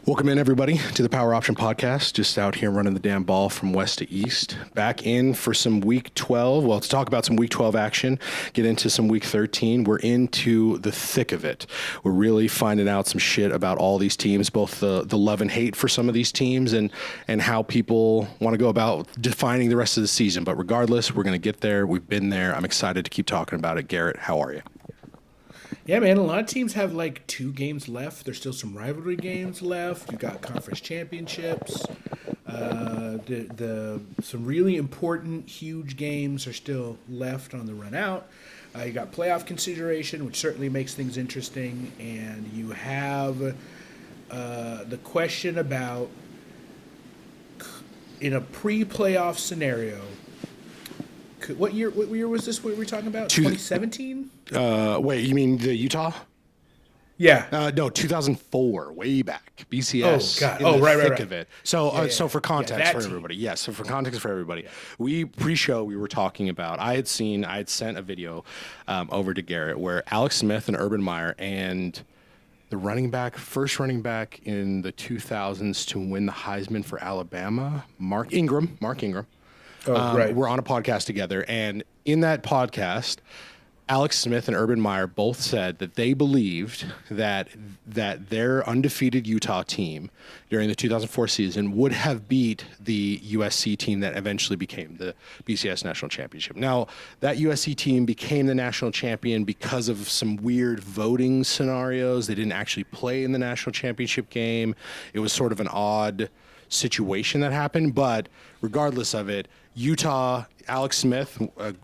Welcome in, everybody, to the Power Option Podcast. Just out here running the damn ball from west to east. Back in for some Week 12. Well, to talk about some Week 12 action, get into some Week 13. We're into the thick of it. We're really finding out some shit about all these teams, both the love and hate for some of these teams and how people want to go about defining the rest of the season. But regardless, we're going to get there. We've been there. I'm excited to keep talking about it. Garrett, how are you? Yeah, man, a lot of teams have like 2 games left. There's still some rivalry games left. You got conference championships. Some really important, huge games are still left on the run out. You got playoff consideration, which certainly makes things interesting. And you have the question about, in a pre-playoff scenario, what year was this? What were we talking about? 2017? Wait, you mean the Utah? Yeah. No, 2004, way back. BCS. Oh, God. Oh, right. Of it. So, so for context for everybody, we pre-show we were talking about. I had sent a video over to Garrett where Alex Smith and Urban Meyer and the first running back in the 2000s to win the Heisman for Alabama, Mark Ingram. Right. We're on a podcast together, and in that podcast, Alex Smith and Urban Meyer both said that they believed that their undefeated Utah team during the 2004 season would have beat the USC team that eventually became the BCS National Championship. Now, that USC team became the national champion because of some weird voting scenarios. They didn't actually play in the national championship game. It was sort of an odd situation that happened, but regardless of it, Utah, Alex Smith,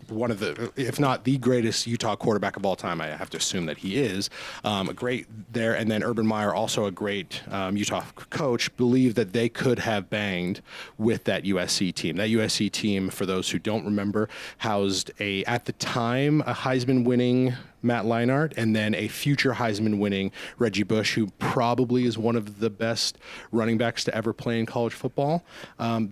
one of the, if not the greatest Utah quarterback of all time, I have to assume that he is, a great there. And then Urban Meyer, also a great Utah coach, believed that they could have banged with that USC team. That USC team, for those who don't remember, housed at the time, a Heisman-winning Matt Leinart, and then a future Heisman-winning Reggie Bush, who probably is one of the best running backs to ever play in college football.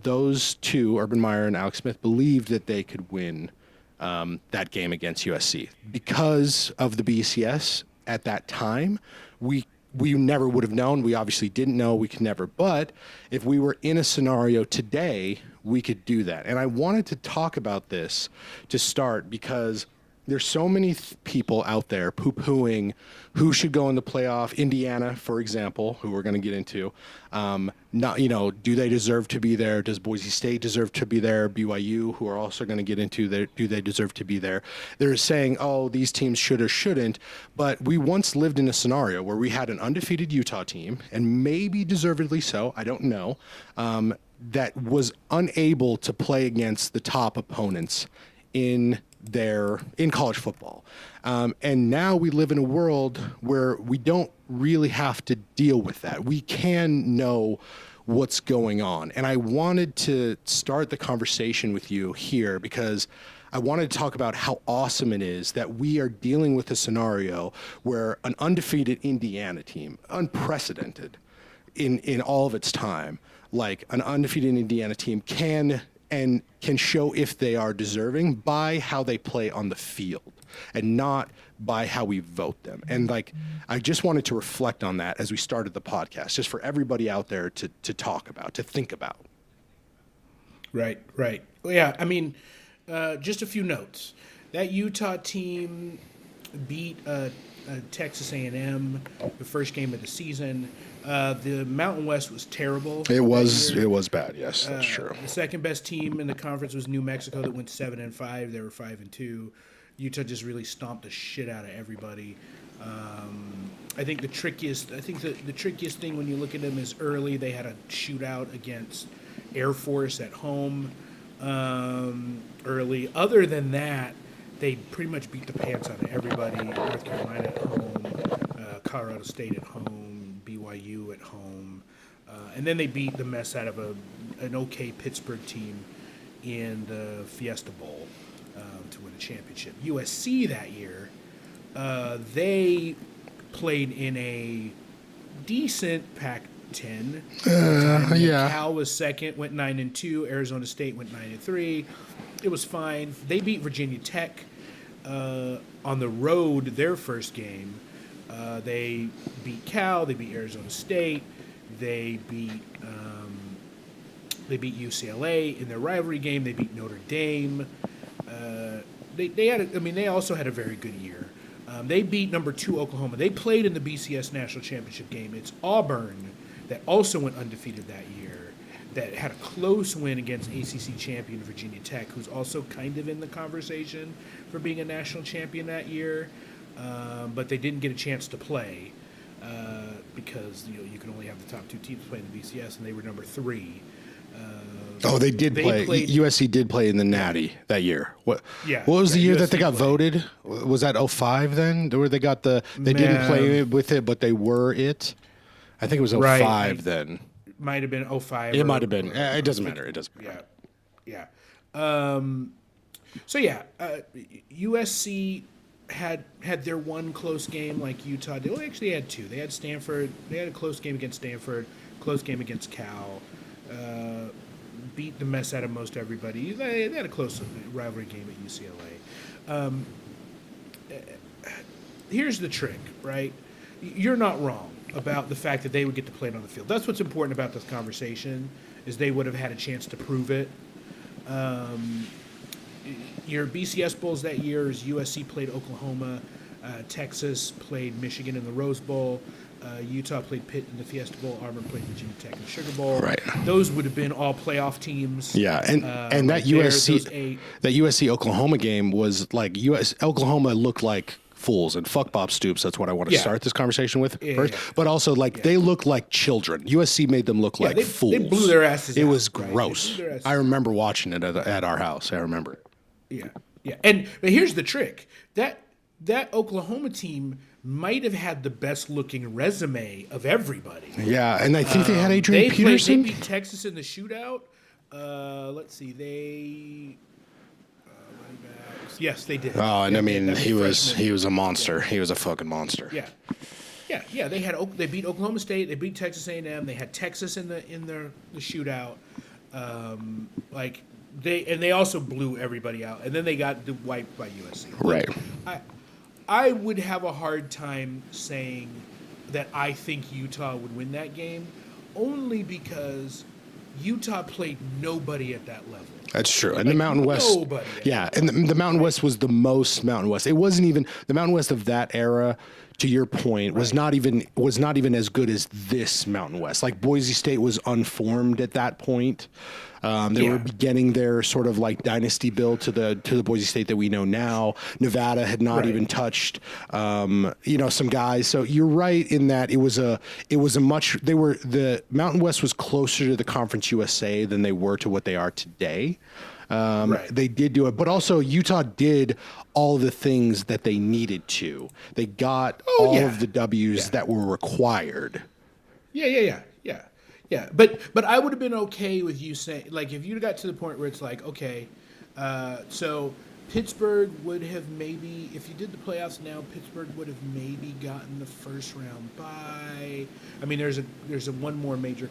Those two, Urban Meyer and Alex Smith, believed that they could win that game against USC. Because of the BCS at that time, we never would have known. We obviously didn't know. We could never. But if we were in a scenario today, we could do that. And I wanted to talk about this to start because there's so many people out there poo-pooing who should go in the playoff. Indiana, for example, who we're going to get into. Do they deserve to be there? Does Boise State deserve to be there? BYU, who are also going to get into, do they deserve to be there? They're saying, oh, these teams should or shouldn't. But we once lived in a scenario where we had an undefeated Utah team, and maybe deservedly so, I don't know, that was unable to play against the top opponents in college football. And now we live in a world where we don't really have to deal with that. We can know what's going on. And I wanted to start the conversation with you here because I wanted to talk about how awesome it is that we are dealing with a scenario where an undefeated Indiana team, unprecedented in all of its time, like an undefeated Indiana team can show if they are deserving by how they play on the field and not by how we vote them. And I just wanted to reflect on that as we started the podcast, just for everybody out there to talk about, to think about. Right. Well, yeah, I mean, just a few notes. That Utah team beat Texas A&M the first game of the season. The Mountain West was terrible. It was bad. Yes, that's true. The second best team in the conference was New Mexico, that went 7-5. They were 5-2. Utah just really stomped the shit out of everybody. I think the trickiest thing when you look at them is early. They had a shootout against Air Force at home early. Other than that, they pretty much beat the pants out of everybody. North Carolina at home, Colorado State at home, BYU at home, and then they beat the mess out of an okay Pittsburgh team in the Fiesta Bowl to win a championship. USC that year, they played in a decent Pac-10. Yeah. Cal was second, went 9-2. Arizona State went 9-3. It was fine. They beat Virginia Tech on the road their first game. They beat Cal. They beat Arizona State. they beat UCLA in their rivalry game. They beat Notre Dame. They also had a very good year. They beat number 2 Oklahoma. They played in the BCS National Championship game. It's Auburn that also went undefeated that year, that had a close win against ACC champion Virginia Tech, who's also kind of in the conversation for being a national champion that year, but they didn't get a chance to play because you can only have the top 2 teams play in the BCS, and they were number 3. They did play. USC did play in the Natty that year. What was the year that they got voted? Was that 05 then? Where they got they didn't play with it, but they were it? I think it was 05 then. Might have been 05. It might have been. It doesn't matter. It doesn't matter. Yeah. USC had their one close game like Utah did. Well, actually, they had 2. They had Stanford. They had a close game against Stanford, close game against Cal. Beat the mess out of most everybody. They had a close rivalry game at UCLA. Here's the trick, right? You're not wrong about the fact that they would get to play it on the field. That's what's important about this conversation, is they would have had a chance to prove it. Your BCS Bowls that year is USC played Oklahoma, Texas played Michigan in the Rose Bowl, Utah played Pitt in the Fiesta Bowl, Auburn played Virginia Tech in the Sugar Bowl. Right. Those would have been all playoff teams. Yeah, and that USC Oklahoma game was like Oklahoma looked like fools, and fuck Bob Stoops. That's what I want to start this conversation with first. Yeah. But also, they look like children. USC made them look like fools. They blew their asses out. It was gross. Right? I remember watching it at our house. I remember. Yeah. But here's the trick. That Oklahoma team might have had the best looking resume of everybody. Yeah, and I think they had Adrian Peterson. They beat Texas in the shootout. Let's see, yes, they did. Oh, and I mean, he was a monster. Yeah. He was a fucking monster. Yeah. They beat Oklahoma State. They beat Texas A&M. They had Texas in the shootout. They also blew everybody out, and then they got wiped by USC. Right. I would have a hard time saying that I think Utah would win that game, only because Utah played nobody at that level. That's true. And the Mountain West. And the Mountain West was the most Mountain West. It wasn't even the Mountain West of that era. To your point, was not even as good as this Mountain West. Like Boise State was unformed at that point. They were beginning their sort of like dynasty build to the Boise State that we know now. Nevada had not even touched, some guys. So you're right in that the Mountain West was closer to the Conference USA than they were to what they are today. They did do it, but also Utah did all the things that they needed to. They got all of the W's that were required. Yeah. But I would have been okay with you saying, like, if you got to the point where it's like, okay, so Pittsburgh would have maybe, if you did the playoffs now, Pittsburgh would have maybe gotten the first round bye. I mean, there's a one more major,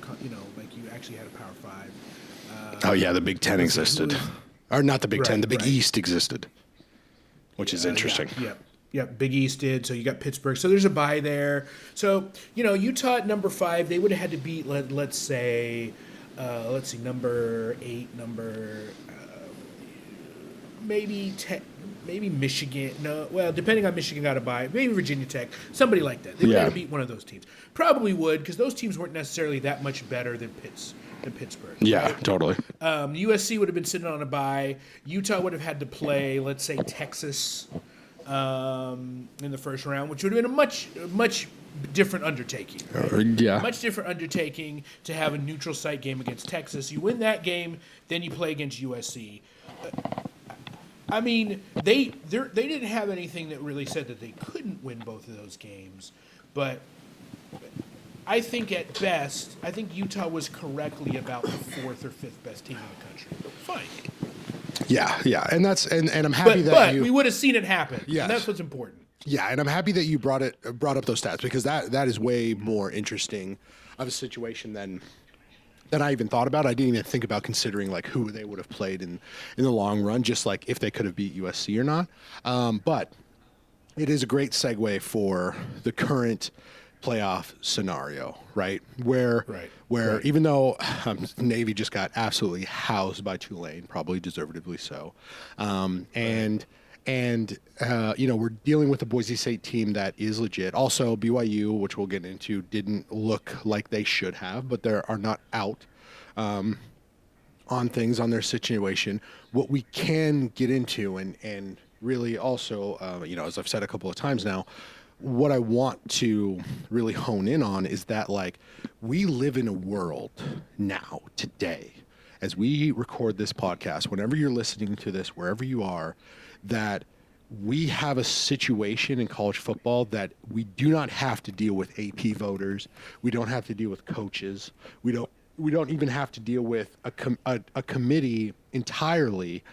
like you actually had a Power 5. The Big Ten existed. Or not the Big Ten, the Big East existed, which is interesting. Yeah, Big East did. So you got Pittsburgh. So there's a bye there. So, Utah at number 5, they would have had to beat, let's see, number 8, maybe Michigan. No, well, depending on Michigan got a bye. Maybe Virginia Tech. Somebody like that. They would have to beat one of those teams. Probably would, because those teams weren't necessarily that much better than Pittsburgh. Yeah, right? Totally. USC would have been sitting on a bye. Utah would have had to play, let's say, Texas in the first round, which would have been a much different undertaking. Right? Much different undertaking to have a neutral site game against Texas. You win that game, then you play against USC. I mean, they didn't have anything that really said that they couldn't win both of those games, but I think at best, Utah was correctly about the 4th or 5th best team in the country. Fine. Yeah, and I'm happy but we would have seen it happen. Yes. And that's what's important. Yeah, and I'm happy that you brought up those stats, because that is way more interesting of a situation than I even thought about. I didn't even think about considering like who they would have played in the long run, just like if they could have beat USC or not. But it is a great segue for the current playoff scenario, right? Where Right. even though Navy just got absolutely housed by Tulane, probably deservedly so, we're dealing with a Boise State team that is legit. Also, BYU, which we'll get into, didn't look like they should have, but they are not out on things on their situation. What we can get into and really also, as I've said a couple of times now, what I want to really hone in on is that like we live in a world now today as we record this podcast, whenever you're listening to this, wherever you are, that we have a situation in college football that we do not have to deal with AP voters. We don't have to deal with coaches. We don't even have to deal with a committee entirely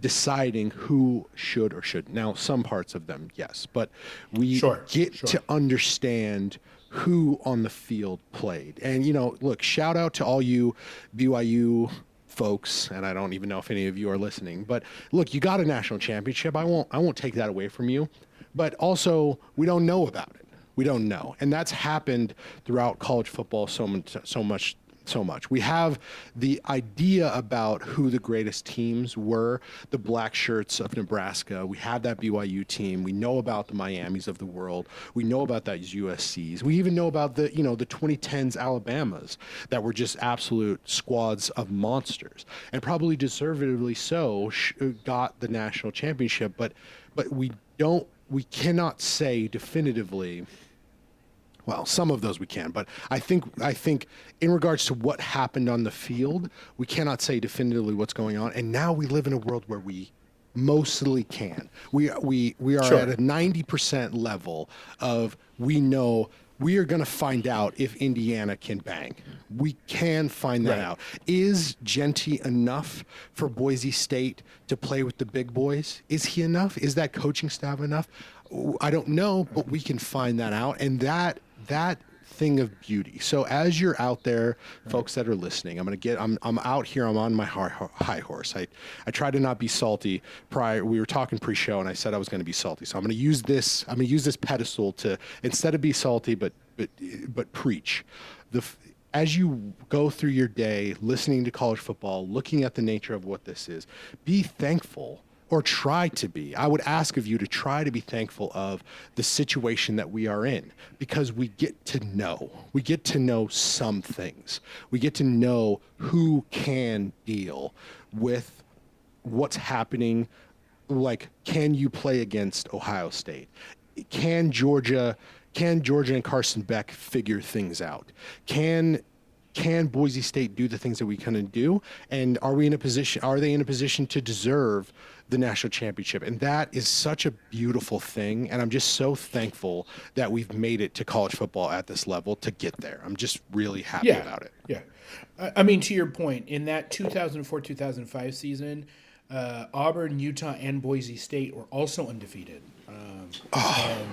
deciding who should or shouldn't. Now, some parts of them, yes, but we get to understand who on the field played. And, look, shout out to all you BYU folks, and I don't even know if any of you are listening, but look, you got a national championship. I won't take that away from you, but also we don't know about it. We don't know. And that's happened throughout college football so much. We have the idea about who the greatest teams were, the Black Shirts of Nebraska. We have that BYU team. We know about the Miamis of the world. We know about those USCs. We even know about the 2010s Alabamas that were just absolute squads of monsters, and probably deservedly so got the national championship. But we cannot say definitively. Well, some of those we can, but I think in regards to what happened on the field, we cannot say definitively what's going on. And now we live in a world where we mostly can. We are at a 90% level of we know we are going to find out if Indiana can bang. We can find that out. Is Genty enough for Boise State to play with the big boys? Is he enough? Is that coaching staff enough? I don't know, but we can find that out. And that thing of beauty. So as you're out there, folks that are listening, I'm out here. I'm on my high horse. I try to not be salty. We were talking pre-show, and I said I was going to be salty. So I'm going to use this. I'm going to use this pedestal to instead of be salty, but preach. As you go through your day, listening to college football, looking at the nature of what this is, be thankful. Or try to be. I would ask of you to try to be thankful of the situation that we are in, because we get to know. We get to know some things. We get to know who can deal with what's happening. Like, can you play against Ohio State? Can Georgia and Carson Beck figure things out? Can Boise State do the things that we can do? And are they in a position to deserve the national championship? And that is such a beautiful thing. And I'm just so thankful that we've made it to college football at this level to get there. I'm just really happy about it. Yeah. I mean, to your point, in that 2004-2005 season, Auburn, Utah, and Boise State were also undefeated.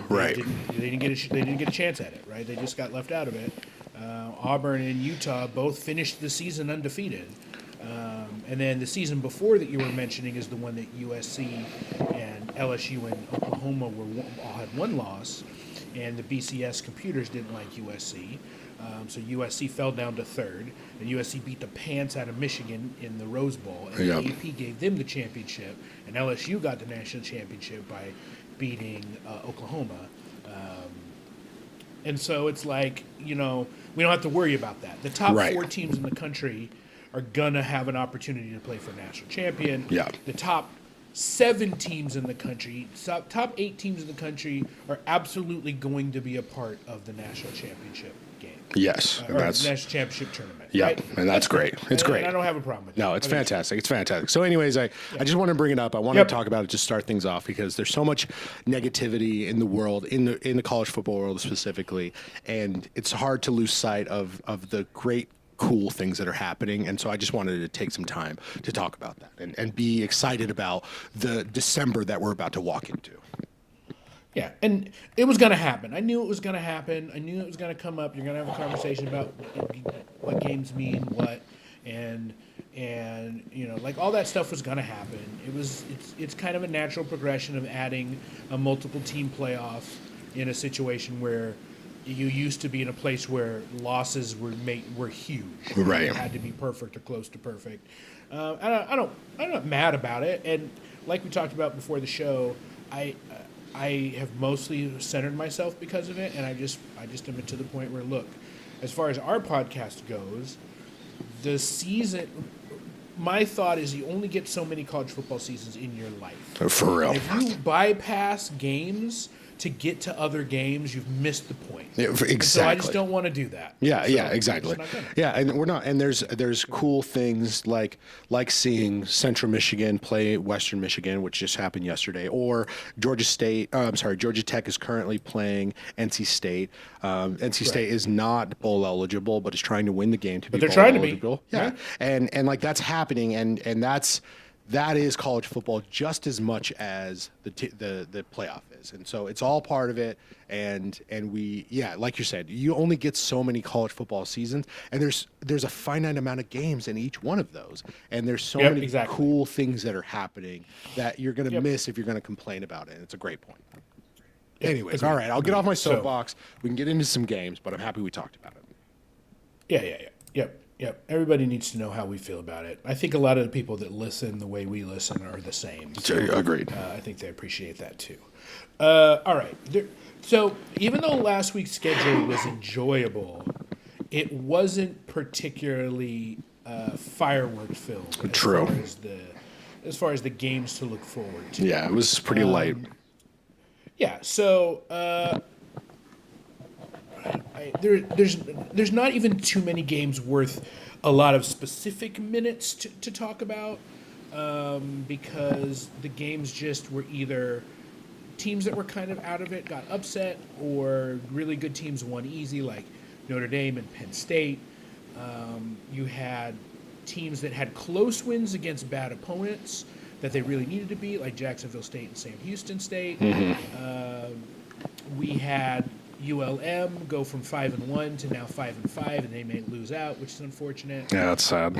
They didn't get a chance at it, right? They just got left out of it. Auburn and Utah both finished the season undefeated. And then the season before that you were mentioning is the one that USC and LSU and Oklahoma all had one loss, and the BCS computers didn't like USC. So USC fell down to third, and USC beat the pants out of Michigan in the Rose Bowl, and the AP gave them the championship, and LSU got the national championship by beating Oklahoma. And so it's like, we don't have to worry about that. The top four teams in the country are going to have an opportunity to play for national champion. Yeah. The top 7 teams in the country, top 8 teams in the country are absolutely going to be a part of the national championship game. Yes. Or national championship tournament. Yeah, right? and that's great. It's great. And I don't have a problem with that. No, it's fantastic. It's fantastic. So anyways, I just want to bring it up. I want to talk about it to start things off, because there's so much negativity in the world, in the college football world specifically, and it's hard to lose sight of the great cool things that are happening. And so I just wanted to take some time to talk about that and be excited about the December that we're about to walk into. Yeah, and it was going to happen. I knew it was going to happen. I knew it was going to come up. You're going to have a conversation about what games mean what, and like all that stuff was going to happen. It's kind of a natural progression of adding a multiple team playoff in a situation where you used to be in a place where losses were huge. Right. It had to be perfect or close to perfect. I'm not mad about it. And like we talked about before the show, I have mostly centered myself because of it, and I just am to the point where, look, as far as our podcast goes, the season. My thought is you only get so many college football seasons in your life. For real. If you bypass games to get to other games, you've missed the point. Yeah, exactly. And so I just don't want to do that. Yeah, So yeah, I'm exactly. just not gonna. Yeah, and we're not. And there's cool things like seeing Central Michigan play Western Michigan, which just happened yesterday, or Georgia State. Georgia Tech is currently playing NC State. NC State is not bowl eligible, but is trying to win the game to be they're bowl trying to be. eligible. Yeah, and like that's happening, and that is college football just as much as the playoff is, and so it's all part of it. And we, like you said, you only get so many college football seasons, and there's a finite amount of games in each one of those, and there's so many cool things that are happening that you're going to miss if you're going to complain about it. And it's a great point. Anyways, all right, I'll get off my soapbox. We can get into some games, but I'm happy we talked about it. Yep. Everybody needs to know how we feel about it. I think a lot of the people that listen the way we listen are the same. So, agreed. I think they appreciate that too. All right. So even though last week's schedule was enjoyable, it wasn't particularly firework filled. True. As far as the games to look forward to. Yeah, it was pretty light. Yeah. So. There's not even too many games worth a lot of specific minutes to talk about because the games just were either teams that were kind of out of it got upset, or really good teams won easy, like Notre Dame and Penn State. You had teams that had close wins against bad opponents that they really needed to beat, like Jacksonville State and Sam Houston State. We had ULM go from 5-1 to now 5-5, and they may lose out, which is unfortunate. Yeah, that's sad.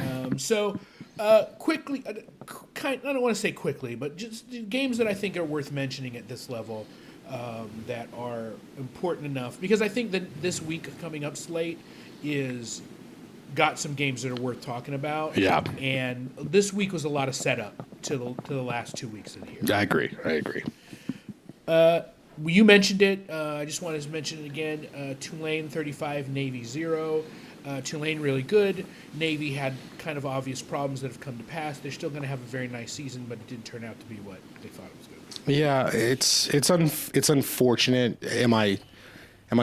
Quickly, I don't want to say quickly, but just games that I think are worth mentioning at this level that are important enough, because I think that this week coming up slate is got some games that are worth talking about. Yeah. And this week was a lot of setup to the last 2 weeks of the year. I agree. You mentioned it. I just wanted to mention it again. Tulane 35, Navy 0. Tulane really good. Navy had kind of obvious problems that have come to pass. They're still going to have a very nice season, but it didn't turn out to be what they thought it was going to be. Yeah, it's unfortunate. Am I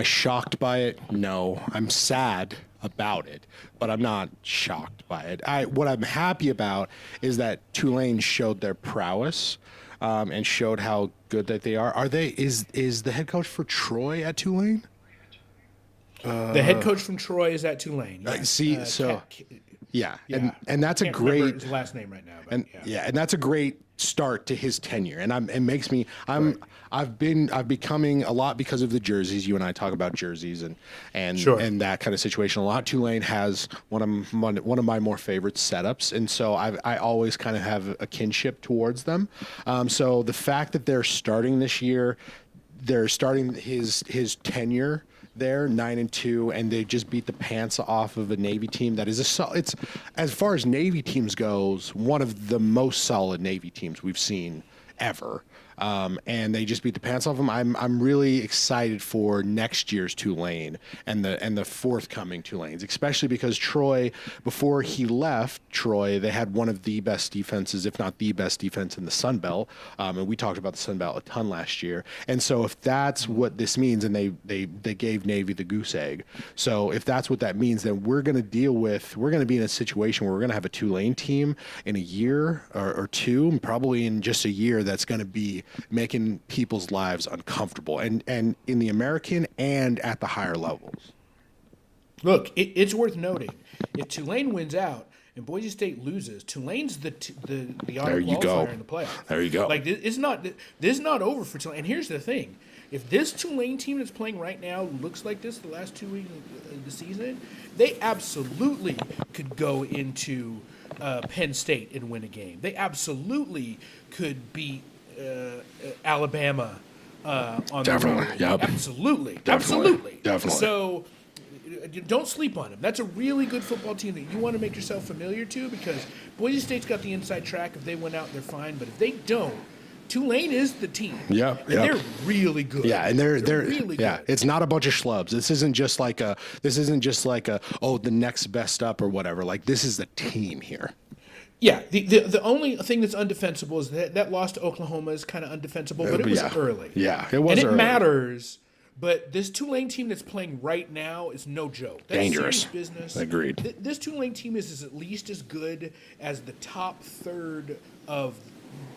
shocked by it? No, I'm sad about it, but I'm not shocked by it. What I'm happy about is that Tulane showed their prowess. And showed how good that they are. Is the head coach for Troy at Tulane? The head coach from Troy is at Tulane. Yeah. And that's a great. Remember his last name right now. But and that's a great start to his tenure. And it makes me. I've becoming a lot because of the jerseys. You and I talk about jerseys and that kind of situation a lot. Tulane has one of my more favorite setups, and so I always kind of have a kinship towards them. So the fact that they're starting this year, they're starting his tenure there 9-2, and they just beat the pants off of a Navy team that is it's as far as Navy teams goes, one of the most solid Navy teams we've seen ever. And they just beat the pants off them. I'm really excited for next year's Tulane and the forthcoming Tulanes, especially because Troy, before he left Troy, they had one of the best defenses, if not the best defense in the Sun Belt. And we talked about the Sun Belt a ton last year. And so if that's what this means, and they gave Navy the goose egg. So if that's what that means, then we're going to be in a situation where we're going to have a Tulane team in a year or two, and probably in just a year, that's going to be making people's lives uncomfortable, and in the American and at the higher levels. Look, it's worth noting, if Tulane wins out and Boise State loses, Tulane's the auto qualifier in the playoffs. There you go. Like this is not over for Tulane. And here's the thing: if this Tulane team that's playing right now looks like this the last 2 weeks of the season, they absolutely could go into Penn State and win a game. They absolutely could beat Alabama on Definitely, the road. yep. Absolutely. Definitely, Absolutely. definitely. So don't sleep on them. That's a really good football team that you want to make yourself familiar to, because Boise State's got the inside track. If they went out, they're fine. But if they don't, Tulane is the team. Yep, And yep. they're really good. Yeah, and they're really yeah. good. It's not a bunch of schlubs. This isn't just like a the next best up or whatever. Like, this is the team here. Yeah, the only thing that's undefensible is that loss to Oklahoma is kind of undefensible, but it was Yeah. early. Yeah, it was and it early. matters. But this Tulane team that's playing right now is no joke. That's Dangerous. serious business. Agreed. This Tulane team is at least as good as the top third of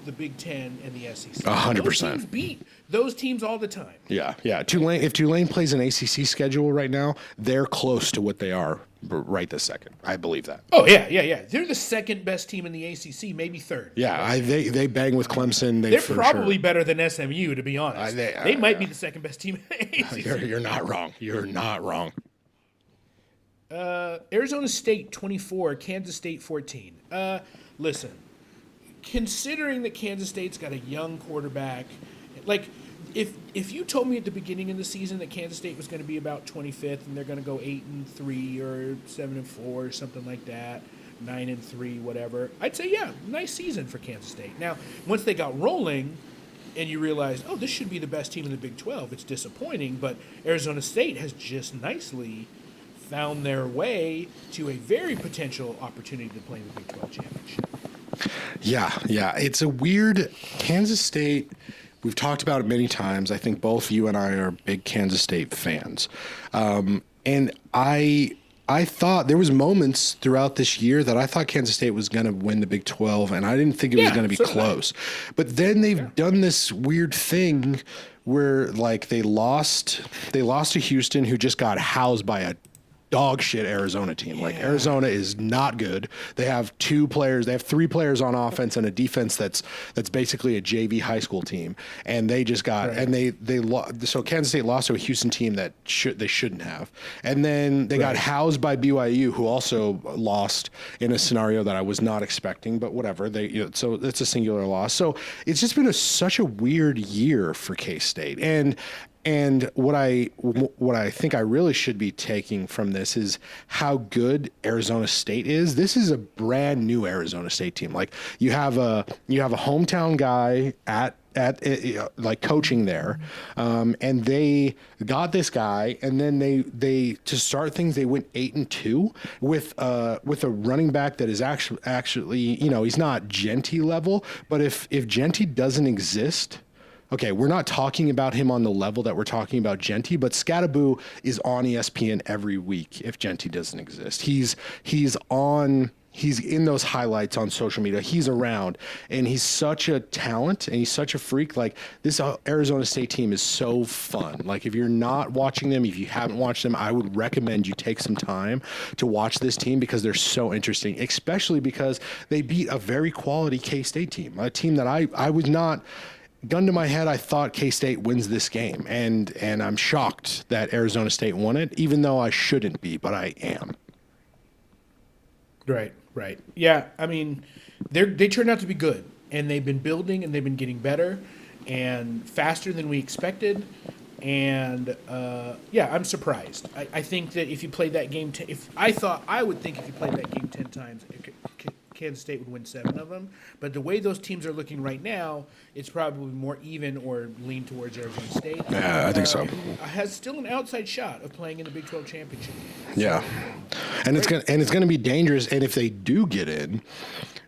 the Big Ten and the SEC. 100%. Those teams beat those teams all the time. Yeah, yeah. Tulane. If Tulane plays an ACC schedule right now, they're close to what they are right this second. I believe that. Oh yeah. They're the second best team in the ACC, maybe third. Yeah, they bang with Clemson. They're for probably sure. better than SMU, to be honest. They might be the second best team in the ACC. You're not wrong. You're not wrong. Arizona State 24, Kansas State 14. Listen, considering that Kansas State's got a young quarterback, like if you told me at the beginning of the season that Kansas State was going to be about 25th and they're going to go 8-3 or 7-4 or something like that, 9-3, whatever, I'd say yeah, nice season for Kansas State. Now, once they got rolling, and you realize, oh, this should be the best team in the Big 12. It's disappointing, but Arizona State has just nicely found their way to a very potential opportunity to play in the Big 12 championship. Yeah. It's a weird Kansas State. We've talked about it many times. I think both you and I are big Kansas State fans. And I thought there was moments throughout this year that I thought Kansas State was going to win the Big 12, and I didn't think it was going to be close. But then they've done this weird thing where, like, they lost to Houston, who just got housed by a dog shit Arizona team. Like, Arizona is not good. They have three players on offense and a defense that's basically a JV high school team. And they just got, and so Kansas State lost to a Houston team that they shouldn't have. And then they got housed by BYU, who also lost in a scenario that I was not expecting, but whatever. So it's a singular loss. So it's just been such a weird year for K-State. And what I think I really should be taking from this is how good Arizona State is. This is a brand new Arizona State team. Like, you have a hometown guy at like coaching there, and they got this guy, and then they to start things they went 8-2 with a running back that is actually he's not Genty level, but if Genty doesn't exist. Okay, we're not talking about him on the level that we're talking about Genty, but Scattaboo is on ESPN every week if Genty doesn't exist. He's in those highlights on social media. He's around, and he's such a talent, and he's such a freak. Like, this Arizona State team is so fun. Like, if you're not watching them, if you haven't watched them, I would recommend you take some time to watch this team because they're so interesting, especially because they beat a very quality K-State team, a team that I was not... Gun to my head, I thought K-State wins this game, and I'm shocked that Arizona State won it, even though I shouldn't be, but I am. Right. Yeah, I mean, they turned out to be good, and they've been building, and they've been getting better, and faster than we expected, and I'm surprised. I think that if you played that game, I would think if you played that game 10 times, Kansas State would win 7 of them. But the way those teams are looking right now, it's probably more even or lean towards Arizona State. Yeah, I think so. Has still an outside shot of playing in the Big 12 championship. Yeah, and it's gonna be dangerous. And if they do get in,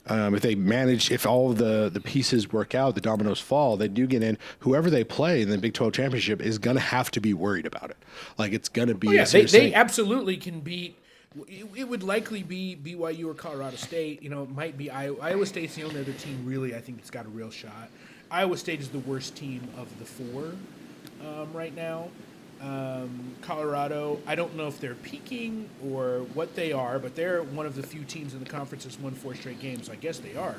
if all of the pieces work out, the dominoes fall, they do get in. Whoever they play in the Big 12 championship is gonna have to be worried about it. Like, it's gonna be. They absolutely can beat. It would likely be BYU or Colorado State. It might be Iowa State's the only other team really I think it's got a real shot. Iowa State is the worst team of the 4 right now. Colorado, I don't know if they're peaking or what they are, but they're one of the few teams in the conference that's won 4 straight games, so I guess they are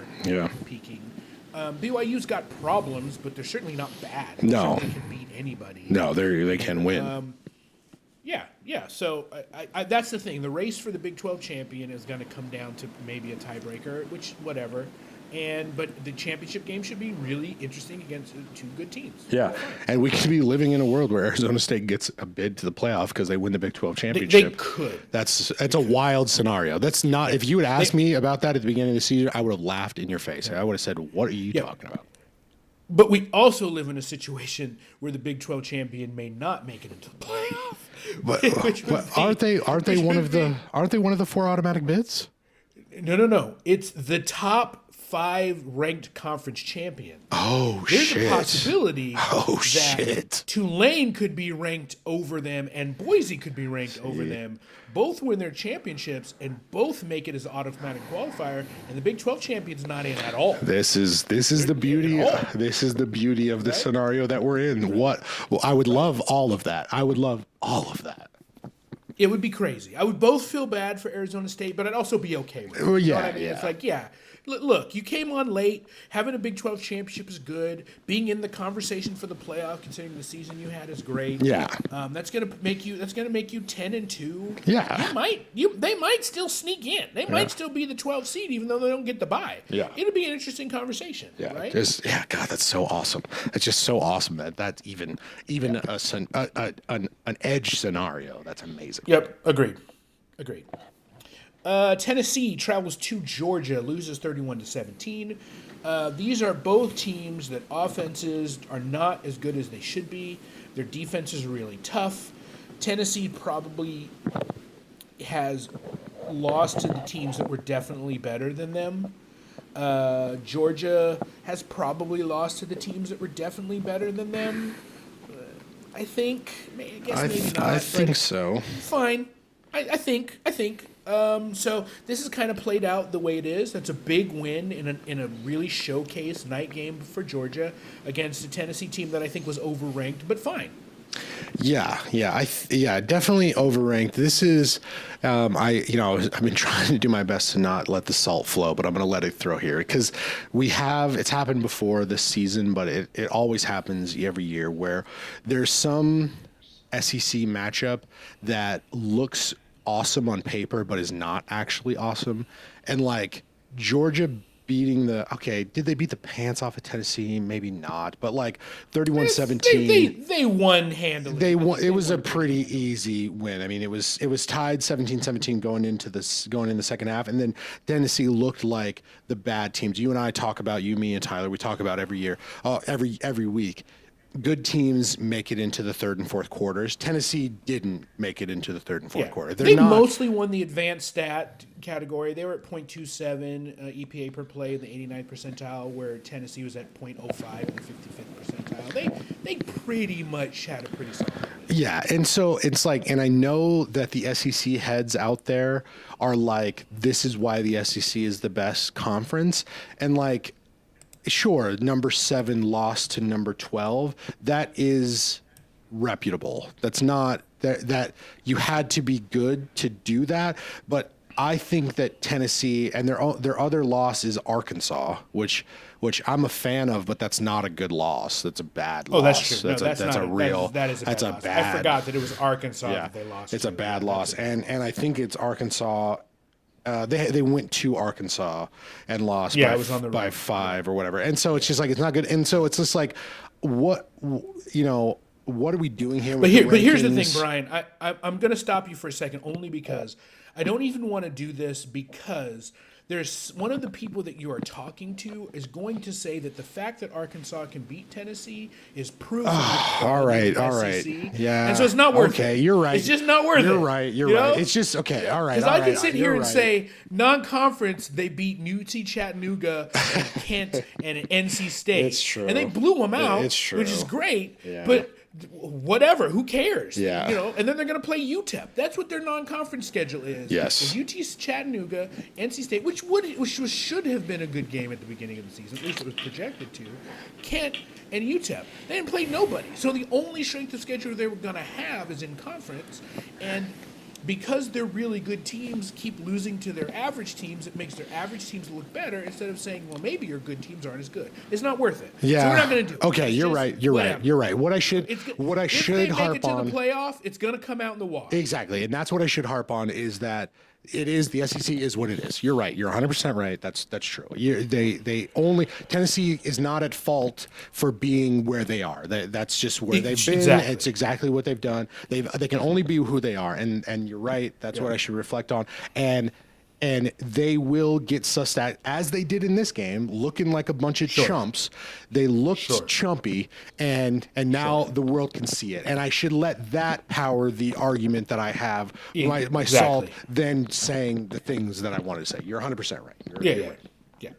peaking. BYU's got problems, but they're certainly not bad. No. They can beat anybody. No, they can win. Yeah. So that's the thing. The race for the Big 12 champion is going to come down to maybe a tiebreaker, which whatever. But the championship game should be really interesting against two good teams. Yeah, and we could be living in a world where Arizona State gets a bid to the playoff because they win the Big 12 championship. They could. That's a wild scenario. That's not. If you had asked me about that at the beginning of the season, I would have laughed in your face. I would have said, "What are you talking about?" But we also live in a situation where the Big 12 champion may not make it into the playoff. But aren't they one of the 4 automatic bids? No. It's the top 5 ranked conference champion. Oh, There's shit. a possibility that shit. Tulane could be ranked over them and Boise could be ranked over them. Both win their championships and both make it as an automatic qualifier, and the Big 12 champion's not in at all. This is the beauty. This is the beauty of the scenario that we're in. Well, I would love all of that. I would love all of that. It would be crazy. I would both feel bad for Arizona State, but I'd also be okay with it. Well, You know yeah, what I mean? yeah. It's like, look, you came on late. Having a Big 12 championship is good. Being in the conversation for the playoff, considering the season you had, is great. Yeah. That's gonna make you 10-2. Yeah. They might still sneak in. They might still be the 12th seed, even though they don't get the bye. Yeah. It'll be an interesting conversation. Yeah, Right. God, that's so awesome. It's just so awesome that that's even an edge scenario. That's amazing. Yep. Agreed. Tennessee travels to Georgia, loses 31-17. These are both teams that offenses are not as good as they should be. Their defenses are really tough. Tennessee probably has lost to the teams that were definitely better than them. Georgia has probably lost to the teams that were definitely better than them. I think. I guess maybe not. I but think so. fine. I think. So this is kind of played out the way it is. That's a big win in a really showcase night game for Georgia against a Tennessee team that I think was overranked, but fine. Yeah, definitely overranked. This is, I've been trying to do my best to not let the salt flow, but I'm going to let it throw here because it's happened before this season, but it always happens every year where there's some SEC matchup that looks awesome on paper, but is not actually awesome. And like Georgia beating did they beat the pants off of Tennessee? Maybe not, but like 31-17. They won handily. They won. It was a pretty easy win. I mean, it was tied 17-17 going in the second half, and then Tennessee looked like the bad teams. You and I talk about, me and Tyler, we talk about every year, every week. Good teams make it into the third and fourth quarters. Tennessee didn't make it into the third and fourth quarter. They mostly won the advanced stat category. They were at .27 EPA per play in the 89th percentile, where Tennessee was at .05 in the 55th percentile. They pretty much had a pretty solid game. Yeah, and so it's like, and I know that the SEC heads out there are like, this is why the SEC is the best conference, and like, sure, number 7 lost to number 12. That is reputable. That's not that you had to be good to do that. But I think that Tennessee and their other loss is Arkansas, which I'm a fan of, but that's not a good loss. That's a bad loss. Oh, that's true. That's a bad. I forgot that it was Arkansas that they lost. It's a bad loss, and I think it's Arkansas. They went to Arkansas and lost it was on the by road. 5 or whatever. And so it's just like, it's not good. And so it's just like, what are we doing here? But here's the thing, Brian. I'm going to stop you for a second, only because I don't even want to do this, because there's one of the people that you are talking to is going to say that the fact that Arkansas can beat Tennessee is proof. All right. Yeah. And so it's not worth it. Okay, you're right. It's just not worth it. You're right. You're right. It's just, okay, all right. Because I can sit here and say, non-conference, they beat UT Chattanooga and Kent and NC State. It's true. And they blew them out, It's true. which is great. Yeah. But whatever, who cares? Yeah. And then they're going to play UTEP. That's what their non-conference schedule is. Yes. UT Chattanooga, NC State, which should have been a good game at the beginning of the season. At least it was projected to. Kent and UTEP. They didn't play nobody. So the only strength of schedule they were going to have is in conference. And because they're really good teams keep losing to their average teams, it makes their average teams look better instead of saying, well, maybe your good teams aren't as good. It's not worth it. Yeah. So we're not going to do it. Okay, It's you're just right. You're whatever. right. You're right. What I should If they harp make it to on. the playoff, it's going to come out in the wash. Exactly. And that's what I should harp on, is that it is the SEC is what it is. You're right. You're 100% right. That's true. They only Tennessee is not at fault for being where they are. That's just where they've been. Exactly. It's exactly what they've done. They can only be who they are. And you're right. That's what I should reflect on. And they will get sussed at, as they did in this game, looking like a bunch of chumps. They looked chumpy, and now the world can see it. And I should let that power the argument that I have myself than saying the things that I wanted to say. You're 100% right. You're right. Yeah,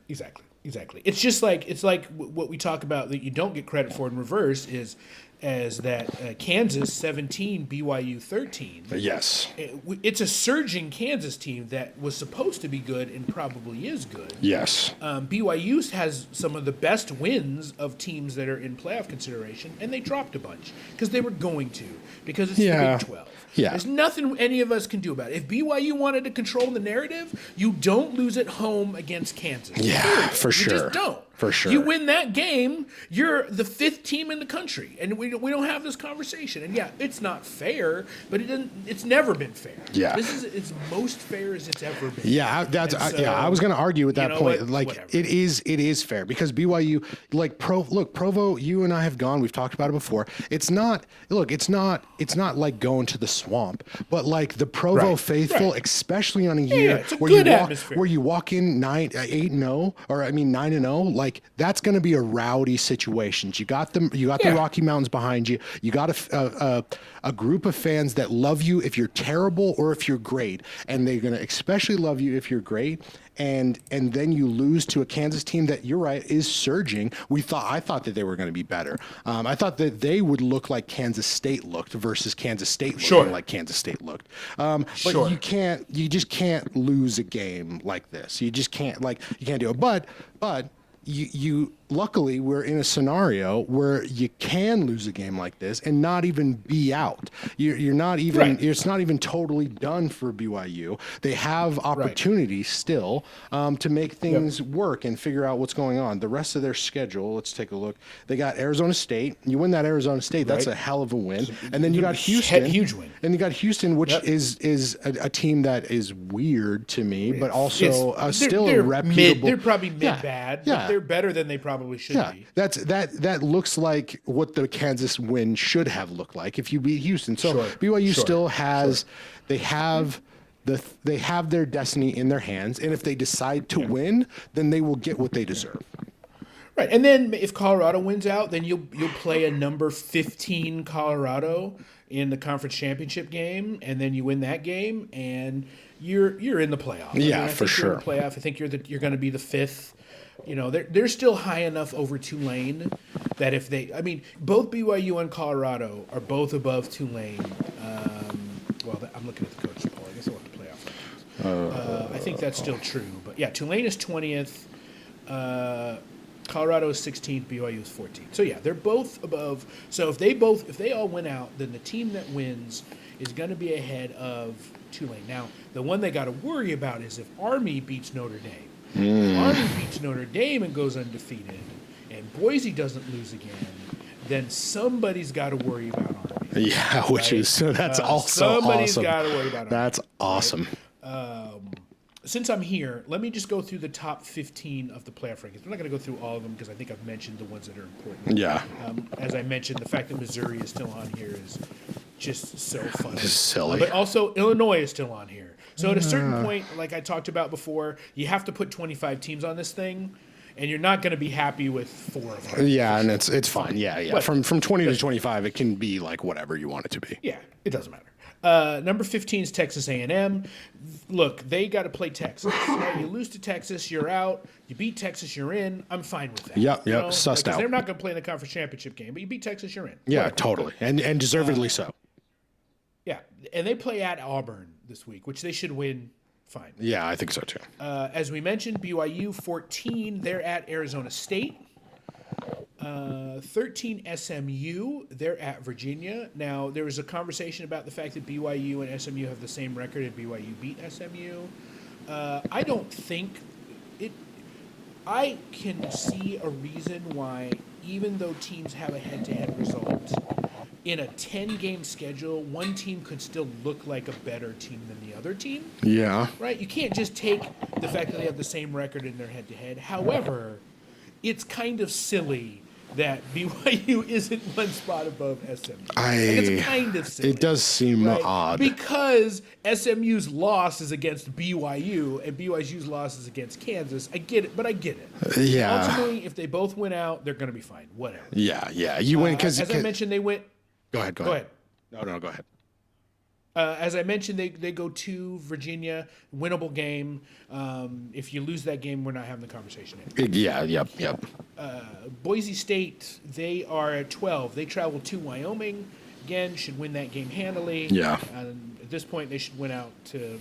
exactly. It's just like what we talk about that you don't get credit for in reverse is as that Kansas 17, BYU 13. Yes. It's a surging Kansas team that was supposed to be good and probably is good. Yes. BYU has some of the best wins of teams that are in playoff consideration, and they dropped a bunch because they were going to, because it's the Big 12. Yeah. There's nothing any of us can do about it. If BYU wanted to control the narrative, you don't lose at home against Kansas. Yeah, Period. for sure. You just don't. For sure. You win that game, you're the 5th team in the country, and we don't have this conversation. And yeah, it's not fair, but it's never been fair. Yeah. This is as most fair as it's ever been. Yeah, I was going to argue with that point. What? Like Whatever. it is fair because BYU, like Provo, you and I have gone. We've talked about it before. It's not like going to the swamp, but like the Provo faithful, especially on a year it's a good atmosphere. where you walk in 8-0, or I mean 9-0. Like that's going to be a rowdy situation. You got the Rocky Mountains behind you. You got a group of fans that love you if you're terrible or if you're great, and they're going to especially love you if you're great. And then you lose to a Kansas team that, you're right, is surging. I thought that they were going to be better. I thought that they would look like Kansas State looked versus Kansas State looking like Kansas State looked. But you just can't lose a game like this. You just can't, you can't do it. But you luckily we're in a scenario where you can lose a game like this and not even be out. You're not even it's not even totally done for BYU. They have opportunities still to make things work and figure out what's going on. The rest of their schedule, let's take a look. They got Arizona State. You win that Arizona State, that's a hell of a win. And then you got Houston. Huge win. And you got Houston, which is a team that is weird to me, but also still a reputable. They're probably mid-bad, but they're better than they probably should be. That looks like what the Kansas win should have looked like if you beat Houston. So BYU still has they have their destiny in their hands, and if they decide to win, then they will get what they deserve. Right, and then if Colorado wins out, then you'll play a number 15 Colorado in the conference championship game, and then you win that game, and you're in the playoff. Yeah, for sure. You're in the playoff. I think you're going to be the 5th. You know, they're still high enough over Tulane that if both BYU and Colorado are both above Tulane. I'm looking at the coach poll. I guess I'll have to playoff. I think that's still true. But yeah, Tulane is 20th. Colorado is 16th. BYU is 14th. So yeah, they're both above. So if they all win out, then the team that wins is going to be ahead of Tulane. Now, the one they got to worry about is if Army beats Notre Dame. Army beats Notre Dame and goes undefeated, and Boise doesn't lose again, then somebody's got to worry about Army. Yeah, that's also somebody's awesome. got to worry about Army. That's awesome. Right? Since I'm here, let me just go through the top 15 of the playoff rankings. I'm not going to go through all of them because I think I've mentioned the ones that are important. Yeah. As I mentioned, the fact that Missouri is still on here is just so funny. Just silly. But also, Illinois is still on here. So at a certain point, like I talked about before, you have to put 25 teams on this thing, and you're not going to be happy with 4 of them. Yeah, and it's fine. Yeah. But, from 20 to 25, it can be like whatever you want it to be. Yeah, it doesn't matter. Number 15 is Texas A&M. Look, they got to play Texas. Right? You lose to Texas, you're out. You beat Texas, you're in. I'm fine with that. Yep, sussed out. They're not going to play in the conference championship game, but you beat Texas, you're in. Yeah, Whatever. totally, and deservedly so. Yeah, and they play at Auburn this week, which they should win fine. Yeah, I think so too. As we mentioned, BYU 14, they're at Arizona State. 13 SMU, they're at Virginia. Now, there was a conversation about the fact that BYU and SMU have the same record and BYU beat SMU. I don't think it. I can see a reason why, even though teams have a head-to-head result, in a 10-game schedule, one team could still look like a better team than the other team, Yeah. right? You can't just take the fact that they have the same record in their head-to-head. However, it's kind of silly that BYU isn't one spot above SMU. It's kind of silly. It does seem odd. Because SMU's loss is against BYU and BYU's loss is against Kansas. I get it, but I get it. Yeah. Ultimately, if they both win out, they're going to be fine. Whatever. Yeah. You win because as I mentioned, they went. Go ahead. Go ahead. No, go ahead. As I mentioned, they go to Virginia, winnable game. If you lose that game, we're not having the conversation anymore. Yep. Boise State, they are at 12. They travel to Wyoming. Again, should win that game handily. Yeah. At this point, they should win out to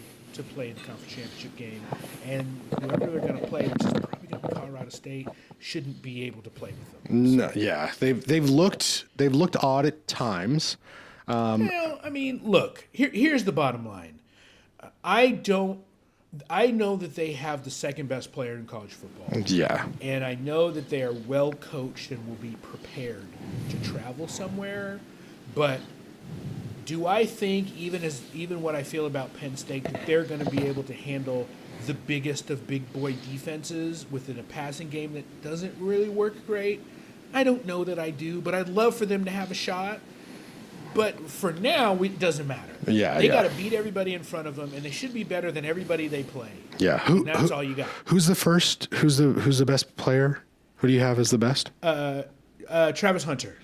play the conference championship game. And whoever they're going to play, which is probably going to be Colorado State, shouldn't be able to play with them. No, yeah. They've looked odd at times. Well, I mean, look, here's the bottom line. I know that they have the second best player in college football. Yeah. And I know that they are well coached and will be prepared to travel somewhere. But do I think, even what I feel about Penn State, that they're going to be able to handle the biggest of big boy defenses within a passing game that doesn't really work great? I don't know that I do, but I'd love for them to have a shot. But for now, it doesn't matter. Yeah, they got to beat everybody in front of them, and they should be better than everybody they play. Yeah, That's all you got. Who's the first? Who's the best player? Who do you have as the best? Travis Hunter.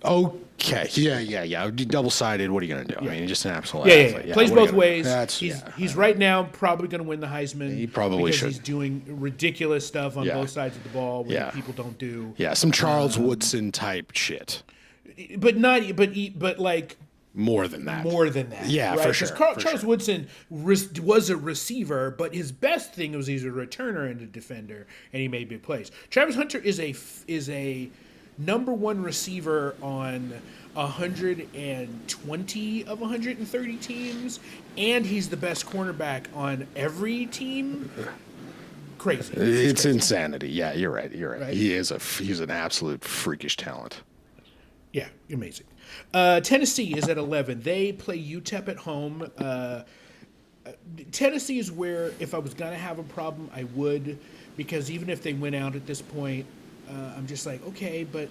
Okay. Yeah. Double-sided. What are you gonna do? I mean, just an absolute Yeah. athlete. Plays both ways. That's he's right now probably going to win the Heisman. He probably because should. He's doing ridiculous stuff on both sides of the ball, which people don't do. Yeah, some Charles Woodson type shit. But like more than that. Yeah, right? for sure. Charles Woodson was a receiver, but his best thing was he's a returner and a defender, and he made big plays. Travis Hunter is a number one receiver on 120 of 130 teams, and he's the best cornerback on every team. Crazy. It's insanity. Yeah, you're right. He's an absolute freakish talent. Yeah, amazing. Tennessee is at 11. They play UTEP at home. Tennessee is where, if I was going to have a problem, I would, because even if they went out at this point, I'm just like, okay, but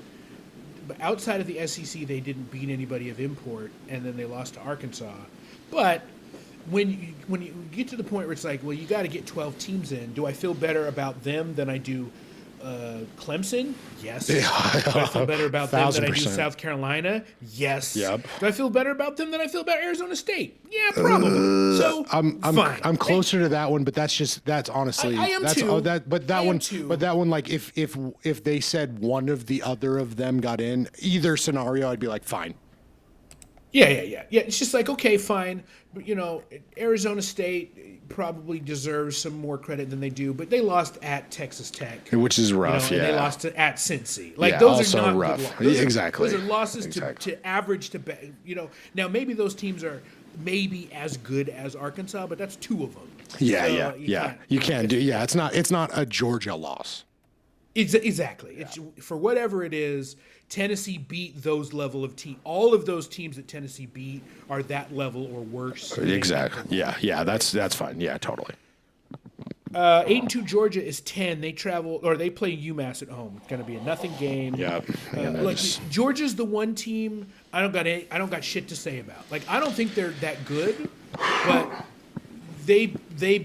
outside of the SEC, they didn't beat anybody of import, and then they lost to Arkansas. But when you get to the point where it's like, well, you got to get 12 teams in, do I feel better about them than I do Clemson? Yes. Yeah. Do I feel better about them than I do South Carolina? Yes. Yep. Do I feel better about them than I feel about Arizona State? Yeah, probably. So fine. I'm closer to that one, but that's honestly I am that's too. But that one like if they said one of the other of them got in either scenario, I'd be like fine. Yeah. It's just like, okay, fine. But, Arizona State probably deserves some more credit than they do, but they lost at Texas Tech, which is rough. And they lost at Cincy. Like those also are not rough. Good Exactly. Those are losses to average to. Now maybe those teams are maybe as good as Arkansas, but that's two of them. Yeah. You can't do. Yeah, it's not a Georgia loss. Exactly. Yeah. It's for whatever it is. Tennessee beat those level of team. All of those teams that Tennessee beat are that level or worse. Exactly. Yeah. That's fine. Yeah, totally. 8-2 Georgia is 10. They play UMass at home. It's going to be a nothing game. Yeah. Georgia's the one team I don't got shit to say about. Like, I don't think they're that good, but they did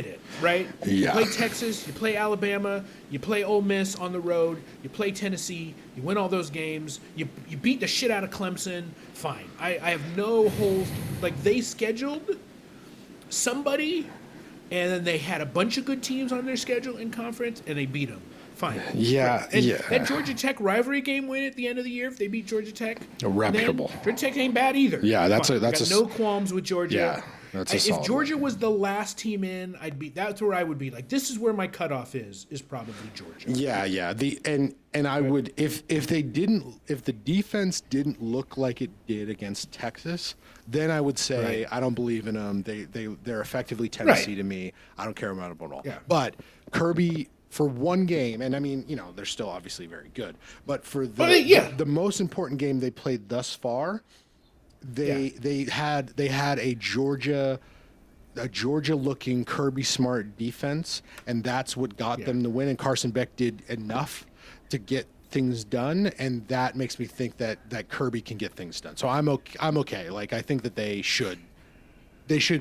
it, right? Yeah. You play Texas, you play Alabama, you play Ole Miss on the road, you play Tennessee, you win all those games, you beat the shit out of Clemson, fine. I have no holes. Like, they scheduled somebody, and then they had a bunch of good teams on their schedule in conference, and they beat them. Fine. Yeah, and that Georgia Tech rivalry game win at the end of the year, if they beat Georgia Tech, reputable. Georgia Tech ain't bad either. Yeah, that's no qualms with Georgia. Yeah, that's a solid if Georgia was the last team in, that's where I would be. Like, this is where my cutoff is probably Georgia. Yeah. And I would if the defense didn't look like it did against Texas, then I would say I don't believe in them. They're effectively Tennessee to me. I don't care about them at all. Yeah. But Kirby for one game, and I mean, they're still obviously very good, but for the most important game they played thus far, they had a Georgia looking Kirby Smart defense, and that's what got them the win. And Carson Beck did enough to get things done, and that makes me think that Kirby can get things done. So I'm okay. Like, I think that they should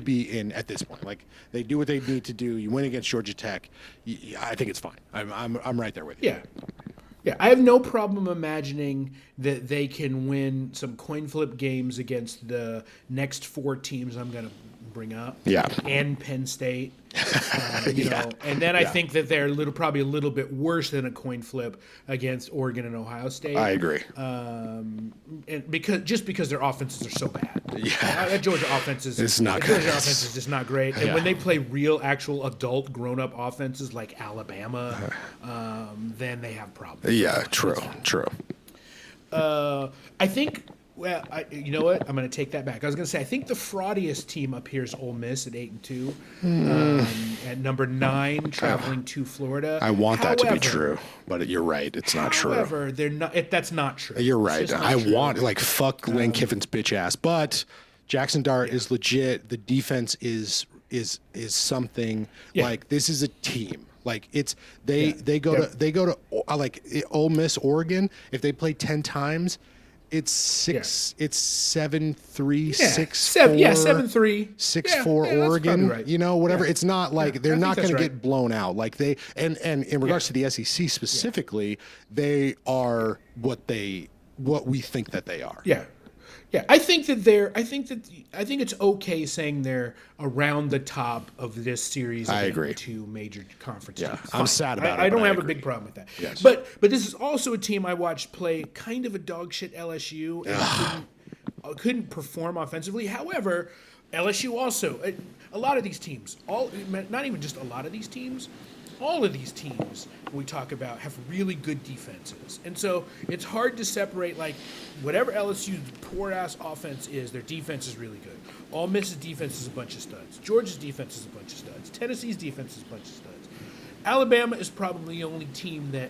be in at this point. Like, they do what they need to do. You win against Georgia Tech. I think it's fine. I'm right there with you. Yeah, I have no problem imagining that they can win some coin flip games against the next 4 teams I'm going to bring up. Yeah. And Penn State. And then I think that they're probably a little bit worse than a coin flip against Oregon and Ohio State. I agree. And because their offenses are so bad. Yeah. That Georgia offense is not good. Georgia offense is just not great. And when they play real, actual adult, grown-up offenses like Alabama, then they have problems. Yeah, true. I think. Well, you know what? I'm going to take that back. I was going to say I think the fraudiest team up here is Ole Miss at 8-2, at number 9, traveling to Florida. I want that to be true, but you're right. It's not true. However, they're not. That's not true. You're right. Want fuck Lane Kiffin's bitch ass, but Jackson Dart is legit. The defense is something. Like, this is a team. Like, it's they go to like Ole Miss, Oregon. If they play 10 times. It's 6. It's 7-3, 6-4. 7-3, 6-4 Oregon. Right. Whatever. It's not like they're not going to get right. blown out. Like, they and in regards to the SEC specifically, they are what we think that they are. Yeah, I think it's okay saying they're around the top of this series. I agree. 2 major conferences. Yeah, I'm sad about it. I don't have agree. a big problem with that. Yes. But this is also a team I watched play kind of a dog shit LSU and couldn't perform offensively. However, LSU also a lot of these teams, not even just a lot of these teams. All of these teams we talk about have really good defenses. And so it's hard to separate, like, whatever LSU's poor-ass offense is, their defense is really good. Ole Miss's defense is a bunch of studs. Georgia's defense is a bunch of studs. Tennessee's defense is a bunch of studs. Alabama is probably the only team that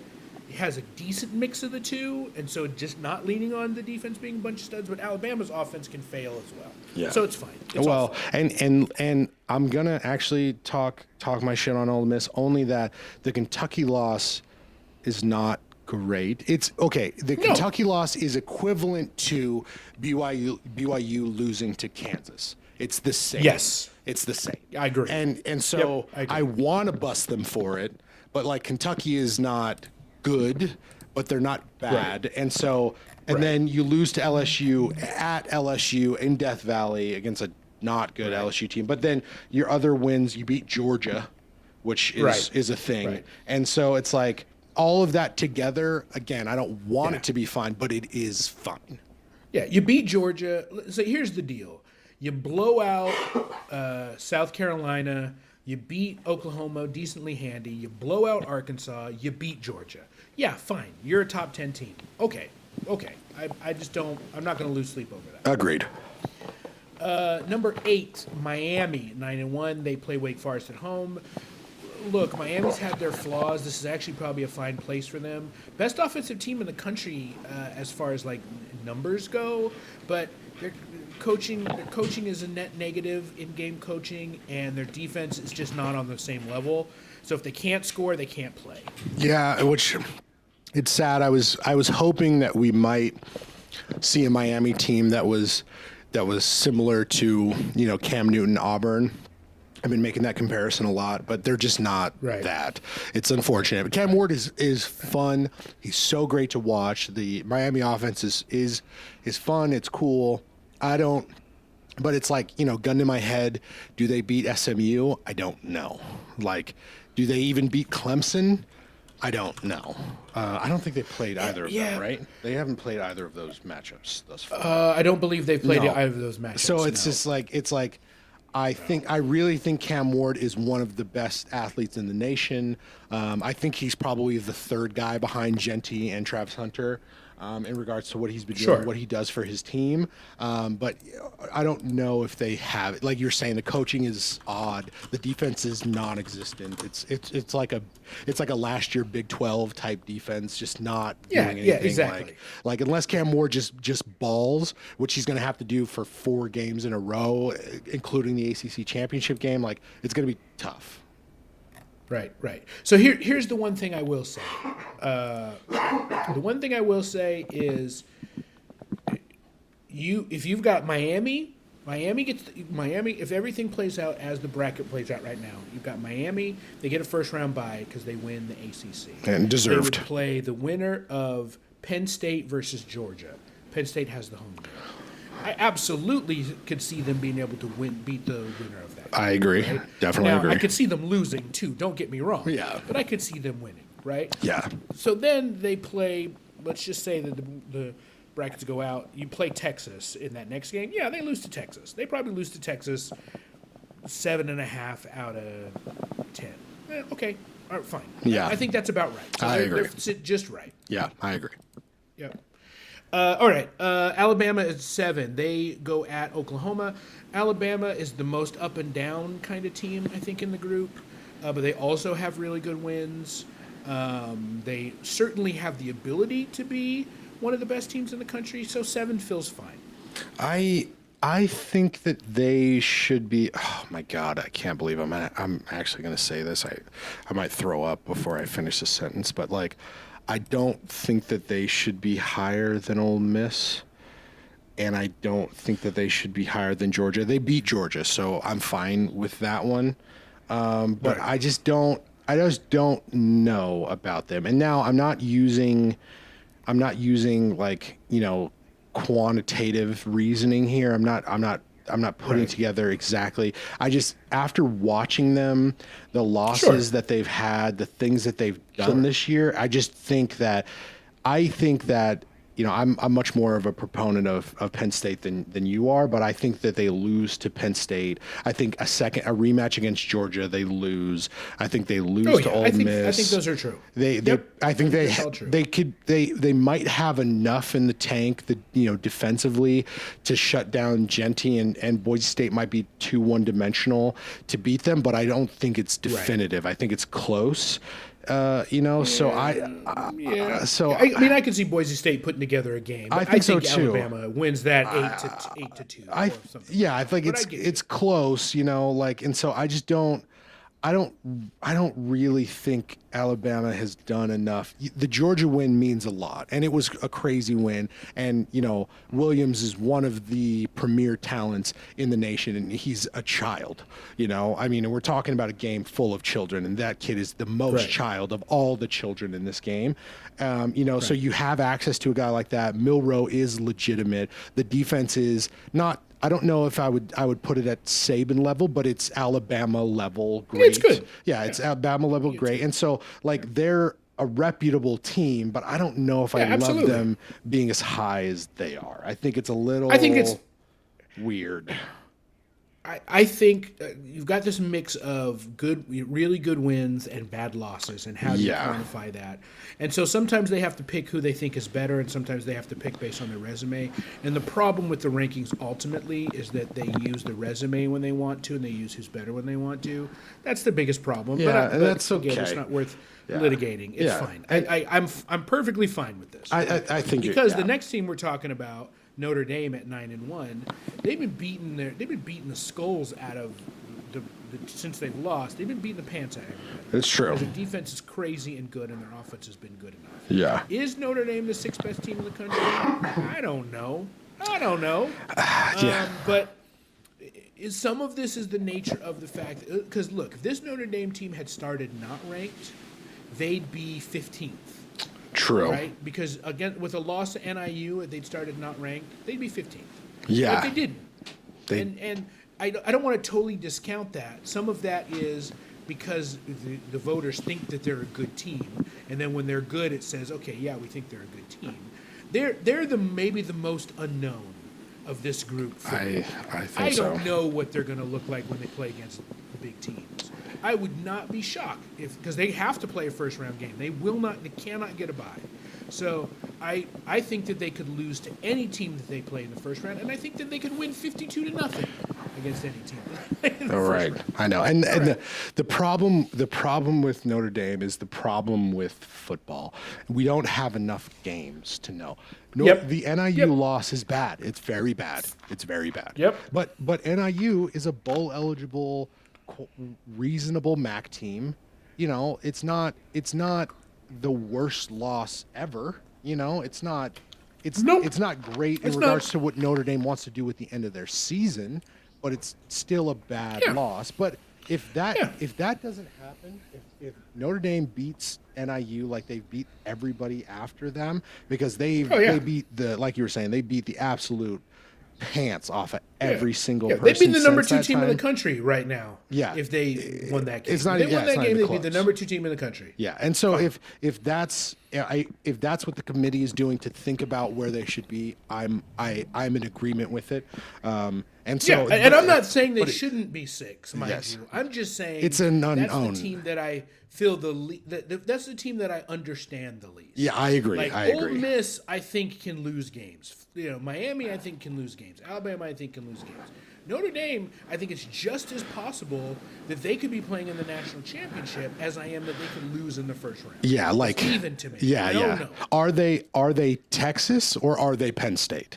has a decent mix of the two, and so just not leaning on the defense being a bunch of studs, but Alabama's offense can fail as well. Yeah. So it's fine. And I'm gonna actually talk my shit on Ole Miss, only that the Kentucky loss is not great. It's okay. The Kentucky loss is equivalent to BYU losing to Kansas. It's the same. Yes. It's the same. I agree. And so I want to bust them for it, but like, Kentucky is not good, but they're not bad. Right. And so, then you lose to LSU at LSU in Death Valley against a not good LSU team. But then your other wins, you beat Georgia, which is a thing. Right. And so it's like, all of that together, again, I don't want it to be fun, but it is fun. Yeah, you beat Georgia. So here's the deal. You blow out South Carolina. You beat Oklahoma decently handy. You blow out Arkansas. You beat Georgia. Yeah, fine. You're a top 10 team. Okay. I just don't. I'm not going to lose sleep over that. Agreed. Number 8, Miami, 9-1. They play Wake Forest at home. Look, Miami's had their flaws. This is actually probably a fine place for them. Best offensive team in the country as far as like numbers go, but their coaching is a net negative in-game coaching, and their defense is just not on the same level. So if they can't score, they can't play. Yeah, which it's sad. I was hoping that we might see a Miami team that was similar to Cam Newton, Auburn. I've been making that comparison a lot, but they're just not that. It's unfortunate. But Cam Ward is fun. He's so great to watch. The Miami offense is fun. It's cool. But it's like, gun to my head, do they beat SMU? I don't know. Like, do they even beat Clemson? I don't know. I don't think they played either of them, right? They haven't played either of those matchups thus far. I don't believe they've played either of those matchups. So it's just like, I really think Cam Ward is one of the best athletes in the nation. I think he's probably the third guy behind Genty and Travis Hunter. in regards to what he's been Sure. doing, what he does for his team. But I don't know if they have, like you're saying, the coaching is odd. The defense is non-existent. It's like a last year Big 12 type defense, just not doing anything. Exactly. Like unless Cam Moore just balls, which he's going to have to do for 4 games in a row, including the ACC championship game. Like it's going to be tough. Right. So here's the one thing I will say. The one thing I will say is, if you've got Miami. If everything plays out as the bracket plays out right now, you've got Miami. They get a first round bye because they win the ACC. And deserved. They would play the winner of Penn State versus Georgia. Penn State has the home game. I absolutely could see them being able to beat the winner of that game. I agree. Right? Definitely now, agree. I could see them losing too. Don't get me wrong. Yeah. But I could see them winning. Right. Yeah. So then they play. Let's just say that the brackets go out. You play Texas in that next game. Yeah, they lose to Texas. They probably lose to Texas 7.5 out of 10. Okay. All right, fine. Yeah. I think that's about right. So I agree. They're just right. Yeah, I agree. Yep. All right. Alabama is 7. They go at Oklahoma. Alabama is the most up and down kind of team, I think, in the group. But they also have really good wins. They certainly have the ability to be one of the best teams in the country. So 7 feels fine. I think that they should be. Oh my God, I can't believe I'm actually going to say this. I might throw up before I finish the sentence, but like, I don't think that they should be higher than Ole Miss, and I don't think that they should be higher than Georgia. They beat Georgia, so I'm fine with that one. But Right. I just don't know about them. And now I'm not using like, quantitative reasoning here. I'm not putting Right. together exactly. I just, after watching them, the losses Sure. that they've had, the things that they've done Sure. this year, I think that I'm much more of a proponent of Penn State than you are, but I think that they lose to Penn State. I think a rematch against Georgia, they lose. I think they lose to Ole Miss. I think those are true. I think That's all true. they might have enough in the tank that, defensively to shut down Genty, and Boise State might be too one-dimensional to beat them, but I don't think it's definitive. I think it's close. So I mean, I could see Boise State putting together a game. But I think so, too. Alabama wins that 8 to 2. I or something. I think But I get it's close, and so I just don't really think Alabama has done enough. The Georgia win means a lot, and it was a crazy win. And Williams is one of the premier talents in the nation, and he's a child. And we're talking about a game full of children, and that kid is the most Right. child of all the children in this game. So you have access to a guy like that. Milroe is legitimate. The defense is not. I don't know if I would put it at Saban level, but it's Alabama level great. It's good. Yeah, it's Alabama level great. And so like they're a reputable team, but I don't know if I love absolutely. them being as high as they are. I think it's a little I think it's weird. I think you've got this mix of really good wins and bad losses, and how do you quantify that? And so sometimes they have to pick who they think is better, and sometimes they have to pick based on their resume. And the problem with the rankings ultimately is that they use the resume when they want to, and they use who's better when they want to. That's the biggest problem. Yeah, but that's again, okay. It's not worth Yeah. litigating. It's Yeah. fine. I'm perfectly fine with this. I think because yeah. the next team we're talking about, Notre Dame at 9-1, they've been beating the skulls out of since they've lost. They've been beating the pants out of everybody. It's true. Because their defense is crazy and good, and their offense has been good enough. Yeah. Is Notre Dame the 6th best team in the country? I don't know. Yeah. But some of this is the nature of the fact, because look, if this Notre Dame team had started not ranked, they'd be 15th. True. Right? Because again, with a loss to NIU, if they'd started not ranked, they'd be 15th. Yeah. But they didn't. And I don't want to totally discount that. Some of that is because the voters think that they're a good team, and then when they're good, it says, okay, yeah, we think they're a good team. They're maybe the most unknown of this group. I think I so. don't know what they're going to look like when they play against the big teams. I would not be shocked because they have to play a first round game. They cannot get a bye. So I think that they could lose to any team that they play in the first round, and I think that they could win 52-0 against any team. In the All first right, round. I know, and the problem with Notre Dame is the problem with football. We don't have enough games to know. No, Yep. the NIU Yep. loss is bad. It's very bad. It's very bad. Yep. But NIU is a bowl eligible, reasonable MAC team. You know, it's not the worst loss ever. You know, it's not. Nope. It's not great in It's regards not. to what Notre Dame wants to do at the end of their season, but it's still a bad Yeah. loss. But if that Yeah. doesn't happen, if Notre Dame beats NIU like they beat everybody after them, because they beat like you were saying, they beat the absolute pants off of every single person. They'd be the number since 2 that team in the time. country right now. Yeah. If they won that game. It's not- if they yeah, won it's that not game, even they'd be the close. number 2 team in the country. Yeah, and so if that's what the committee is doing to think about where they should be, I'm in agreement with it. And so, Yeah, and I'm not saying they shouldn't be 6, mind Yes. you. I'm just saying It's an that's unknown. the team that I feel that's the team that I understand the least. yeah, I agree. Like I Ole agree. Miss, I think can lose games. You know, Miami, I think can lose games. Alabama, I think can lose games. Notre Dame, I think it's just as possible that they could be playing in the national championship as I am that they could lose in the first round. Yeah, like It's even to me. Yeah, I don't yeah. know. Are they Texas or are they Penn State?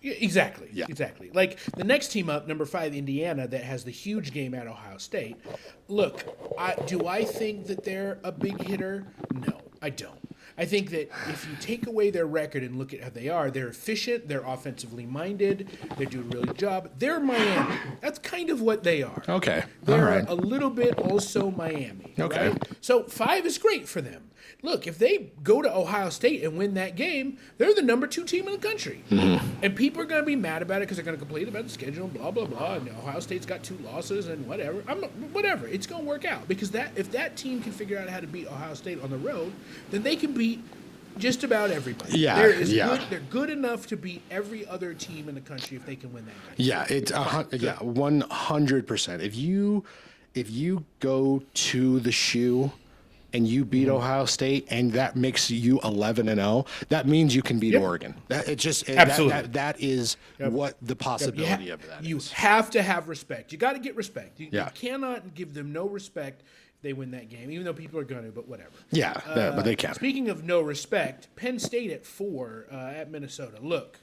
Yeah, exactly. Yeah. Exactly. Like the next team up, number 5, Indiana, that has the huge game at Ohio State. Look, do I think that they're a big hitter? No, I don't. I think that if you take away their record and look at how they are, they're efficient, they're offensively minded, they do a really good job. They're Miami. That's kind of what they are. Okay. They're All right. a little bit also Miami. Okay. Right? So 5 is great for them. Look, if they go to Ohio State and win that game, they're the number 2 team in the country. And people are going to be mad about it because they're going to complain about the schedule and blah, blah, blah. And Ohio State's got 2 losses and whatever. Whatever. It's going to work out because if that team can figure out how to beat Ohio State on the road, then they can beat just about everybody. Yeah, They're good enough to beat every other team in the country if they can win that game. Yeah, it's 100%. If you go to the shoe and you beat Ohio State and that makes you 11-0, that means you can beat Yep. Oregon. Absolutely. That is what the possibility of that You is. have to have respect. You got to get respect. You Yeah. cannot give them no respect. They win that game, even though people are going to, but whatever. Yeah, but they can. Speaking of no respect, Penn State at 4 at Minnesota. Look,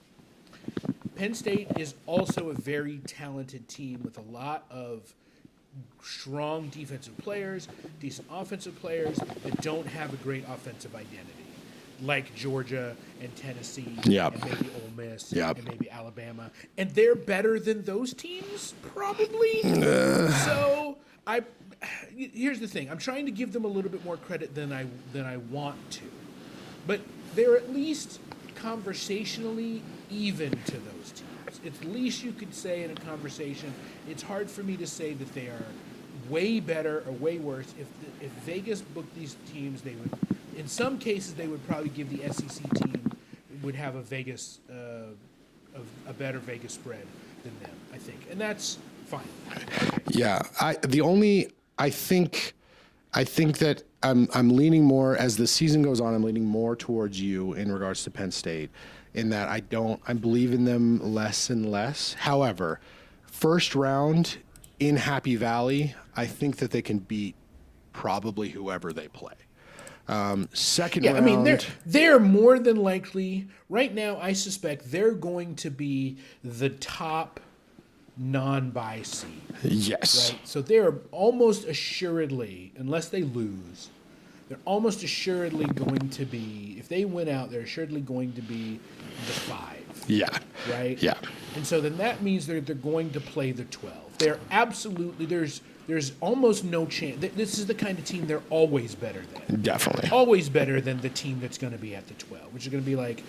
Penn State is also a very talented team with a lot of strong defensive players, decent offensive players that don't have a great offensive identity, like Georgia and Tennessee Yep. and maybe Ole Miss Yep. and maybe Alabama. And they're better than those teams, probably. So here's the thing. I'm trying to give them a little bit more credit than I want to. But they're at least conversationally even to those teams. It's the least you could say in a conversation. It's hard for me to say that they are way better or way worse. If Vegas booked these teams, they would, in some cases, they would probably give the SEC team would have a better Vegas spread than them, I think, and that's fine. Yeah, I think that I'm leaning more as the season goes on. I'm leaning more towards you in regards to Penn State, in that I believe in them less and less. However, first round in Happy Valley, I think that they can beat probably whoever they play. Second round, I mean they're more than likely right now. I suspect they're going to be the top non-bye seed. yes, Right? So they're almost assuredly, unless they lose, they're almost assuredly going to be, if they win out, they're assuredly going to be the 5. yeah, Right? yeah, And so then that means they're going to play the 12. They're absolutely, there's almost no chance. This is the kind of team they're always better than. definitely. Always better than the team that's going to be at the 12, which is going to be like,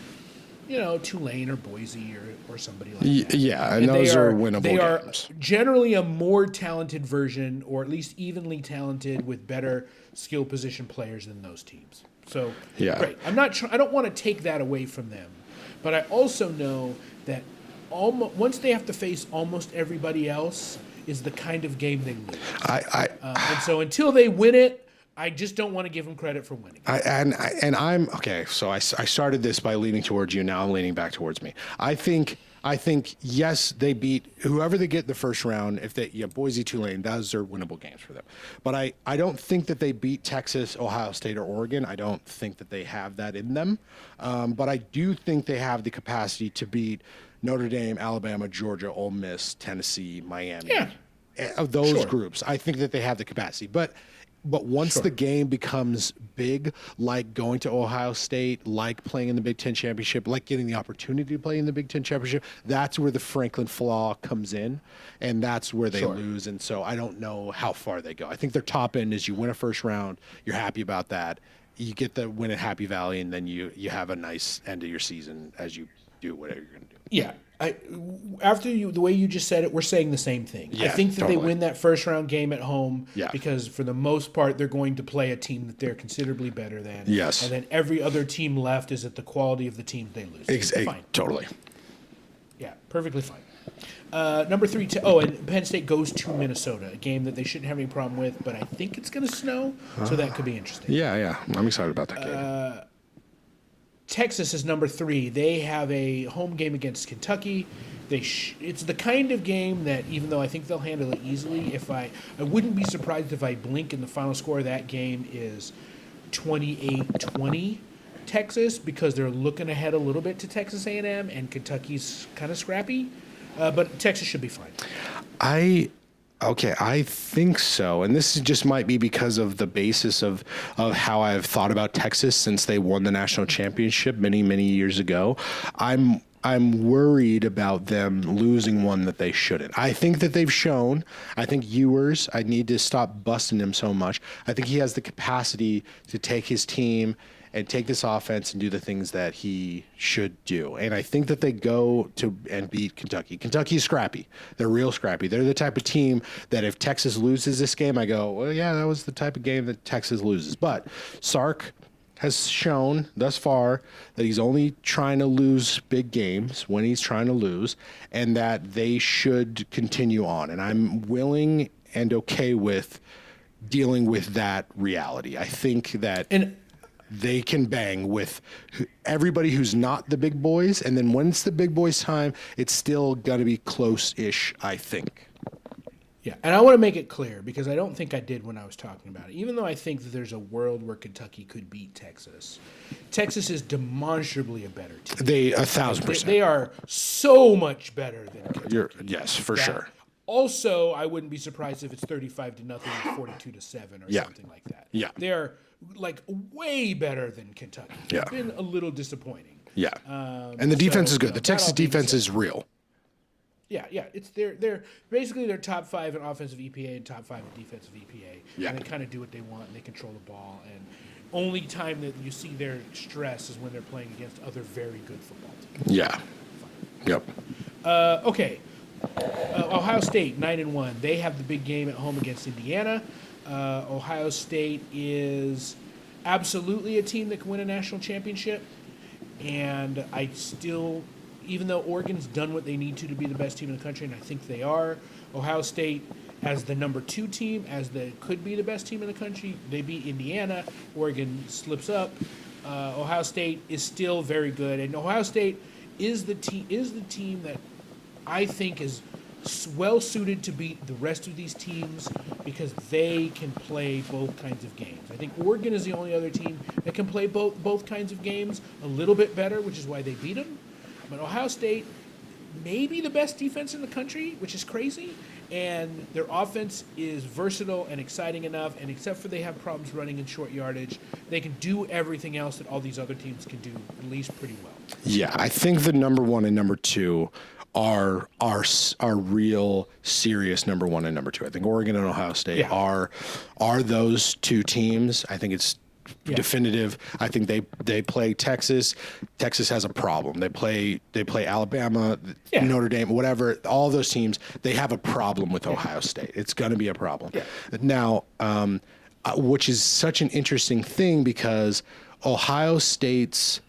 Tulane or Boise or somebody like that. Yeah, and those are winnable They are games. generally a more talented version, or at least evenly talented, with better skill position players than those teams. So, Yeah. great. I don't want to take that away from them, but I also know that once they have to face almost everybody else is the kind of game they lose. I And so until they win it, I just don't want to give them credit for winning. I'm okay. So I started this by leaning towards you. Now I'm leaning back towards me. I think yes, they beat whoever they get in the first round. If they Boise, Tulane, those are winnable games for them. But I don't think that they beat Texas, Ohio State, or Oregon. I don't think that they have that in them. But I do think they have the capacity to beat Notre Dame, Alabama, Georgia, Ole Miss, Tennessee, Miami. Yeah. Of those Sure. groups, I think that they have the capacity. But once the game becomes big, like going to Ohio State, like playing in the Big Ten Championship, like getting the opportunity to play in the Big Ten Championship, that's where the Franklin flaw comes in, and that's where they lose. And so I don't know how far they go. I think their top end is you win a first round, you're happy about that. You get the win at Happy Valley, and then you have a nice end of your season as you do whatever you're going to do. Yeah. The way you just said it, we're saying the same thing. Yeah, I think that totally. they win that first round game at home Yeah. because for the most part they're going to play a team that they're considerably better than. Yes. And then every other team left is at the quality of the teams they lose. Fine. Totally. Yeah, perfectly fine. Number 3, and Penn State goes to Minnesota, a game that they shouldn't have any problem with, but I think it's going to snow, so that could be interesting. Yeah. I'm excited about that game. Texas is number 3. They have a home game against Kentucky. It's the kind of game that, even though I think they'll handle it easily, I wouldn't be surprised if I blink and the final score of that game is 28-20 Texas, because they're looking ahead a little bit to Texas A&M, and Kentucky's kind of scrappy. But Texas should be fine. I think so. And this just might be because of the basis of how I've thought about Texas since they won the national championship many, many years ago. I'm worried about them losing one that they shouldn't. I think that they've shown. I think Ewers, I need to stop busting him so much. I think he has the capacity to take his team and take this offense and do the things that he should do. And I think that they go to and beat Kentucky. Kentucky's scrappy. They're real scrappy. They're the type of team that if Texas loses this game, I go, well, yeah, that was the type of game that Texas loses. But Sark has shown thus far that he's only trying to lose big games when he's trying to lose, and that they should continue on. And I'm willing and okay with dealing with that reality. I think that they can bang with everybody who's not the big boys, and then when it's the big boys' time, it's still going to be close-ish, I think. Yeah, and I want to make it clear, because I don't think I did when I was talking about it. Even though I think that there's a world where Kentucky could beat Texas, Texas is demonstrably a better team. They 1,000%. They are so much better than Kentucky. Yes, for sure. Also, I wouldn't be surprised if it's 35-0 or 42-7 or something like that. Yeah. They're like way better than Kentucky. Yeah. It's been a little disappointing. Yeah. And the defense is good. The Texas defense is real. Yeah. It's they're basically they're top 5 in offensive EPA and top 5 in defensive EPA. Yeah. And they kind of do what they want, and they control the ball. And only time that you see their stress is when they're playing against other very good football teams. Yeah. Yep. Okay. Ohio State 9-1. They have the big game at home against Indiana. Ohio State is absolutely a team that can win a national championship, and I still, even though Oregon's done what they need to be the best team in the country, and I think they are, Ohio State as the number 2 team, as the could be the best team in the country, they beat Indiana. Oregon slips up. Ohio State is still very good, and Ohio State is the team that I think is well suited to beat the rest of these teams because they can play both kinds of games. I think Oregon is the only other team that can play both kinds of games a little bit better, which is why they beat them. But Ohio State may be the best defense in the country, which is crazy, and their offense is versatile and exciting enough, and except for they have problems running in short yardage, they can do everything else that all these other teams can do at least pretty well. Yeah, I think the number 1 and number 2 are real serious number 1 and number 2. I think Oregon and Ohio State are those 2 teams. I think it's definitive. I think they play Texas. Texas has a problem. They play Alabama, Notre Dame, whatever. All those teams, they have a problem with Ohio State. It's going to be a problem. Yeah. Now, which is such an interesting thing because Ohio State's.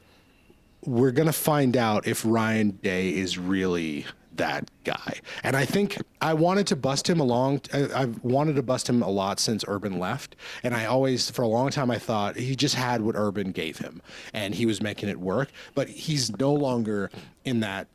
We're going to find out if Ryan Day is really that guy. And I think I wanted to bust him I've wanted to bust him a lot since Urban left. And I always, for a long time, I thought he just had what Urban gave him and he was making it work. But he's no longer in that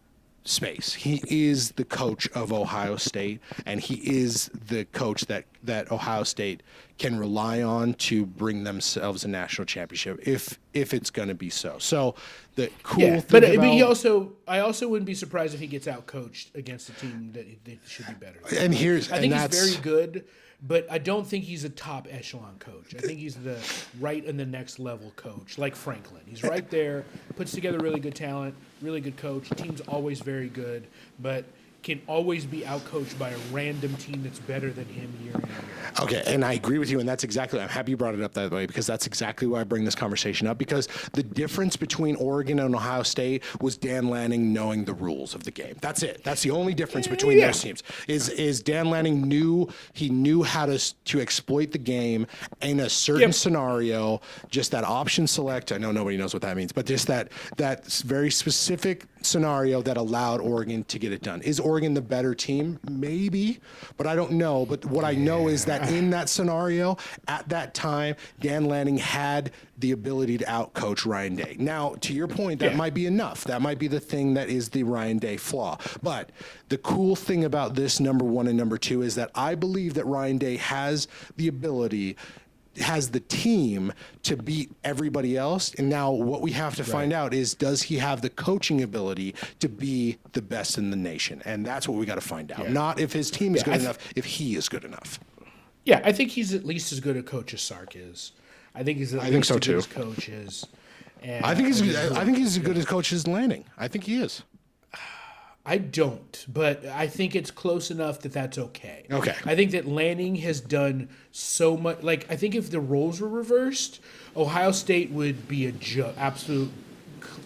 space. He is the coach of Ohio State, and he is the coach that Ohio State can rely on to bring themselves a national championship if it's going to be so. So the cool thing about, I also wouldn't be surprised if he gets out coached against a team that should be better. And I think he's very good, but I don't think he's a top echelon coach. I think he's the right in the next level coach, like Franklin. He's right there, puts together really good talent, really good coach. Team's always very good, but can always be outcoached by a random team that's better than him year in and year out. Okay, and I agree with you, and that's exactly, I'm happy you brought it up that way, because that's exactly why I bring this conversation up, because the difference between Oregon and Ohio State was Dan Lanning knowing the rules of the game. That's it. That's the only difference between those teams, is Dan Lanning knew how to exploit the game in a certain scenario, just that option select, I know nobody knows what that means, but just that very specific scenario that allowed Oregon to get it done. Is Oregon the better team? Maybe, but I don't know. But what I know is that in that scenario, at that time, Dan Lanning had the ability to outcoach Ryan Day. Now, to your point, that might be enough. That might be the thing that is the Ryan Day flaw. But the cool thing about this number one and number two is that I believe that Ryan Day has the ability, has the team to beat everybody else. And now what we have to find out is, does he have the coaching ability to be the best in the nation? And that's what we got to find out. Not if his team is good enough, if he is good enough. Yeah, I think he's at least as good a coach as Sark is. I think he's at least as good as coach is. And I think he's as good as coach as Lanning. I think he is. I don't, but I think it's close enough that that's okay. Okay. I think that Lanning has done so much. Like, I think if the roles were reversed, Ohio State would be a absolute.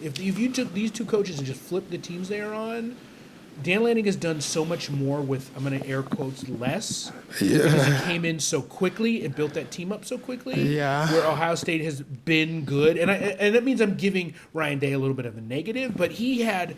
If you took these two coaches and just flipped the teams they are on, Dan Lanning has done so much more with, I'm going to air quotes, less. Because he came in so quickly and built that team up so quickly. Yeah. Where Ohio State has been good. And that means I'm giving Ryan Day a little bit of a negative, but he had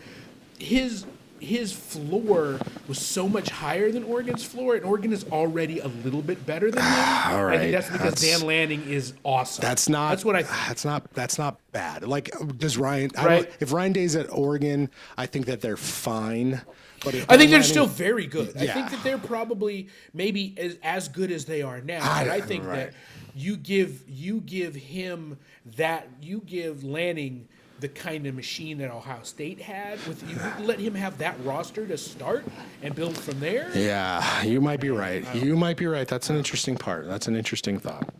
his floor was so much higher than Oregon's floor, and Oregon is already a little bit better than him. All right. I think that's because Dan Lanning is awesome. That's what I think. That's not bad. Like, does Ryan? Right. If Ryan Day's at Oregon, I think that they're fine. But I think they're still very good. Yeah. I think that they're probably maybe as good as they are now. But I think that you give him that, you give Lanning the kind of machine that Ohio State had. With you let him have that roster to start and build from there. Yeah, you might be right. You might be right. That's an interesting part. That's an interesting thought.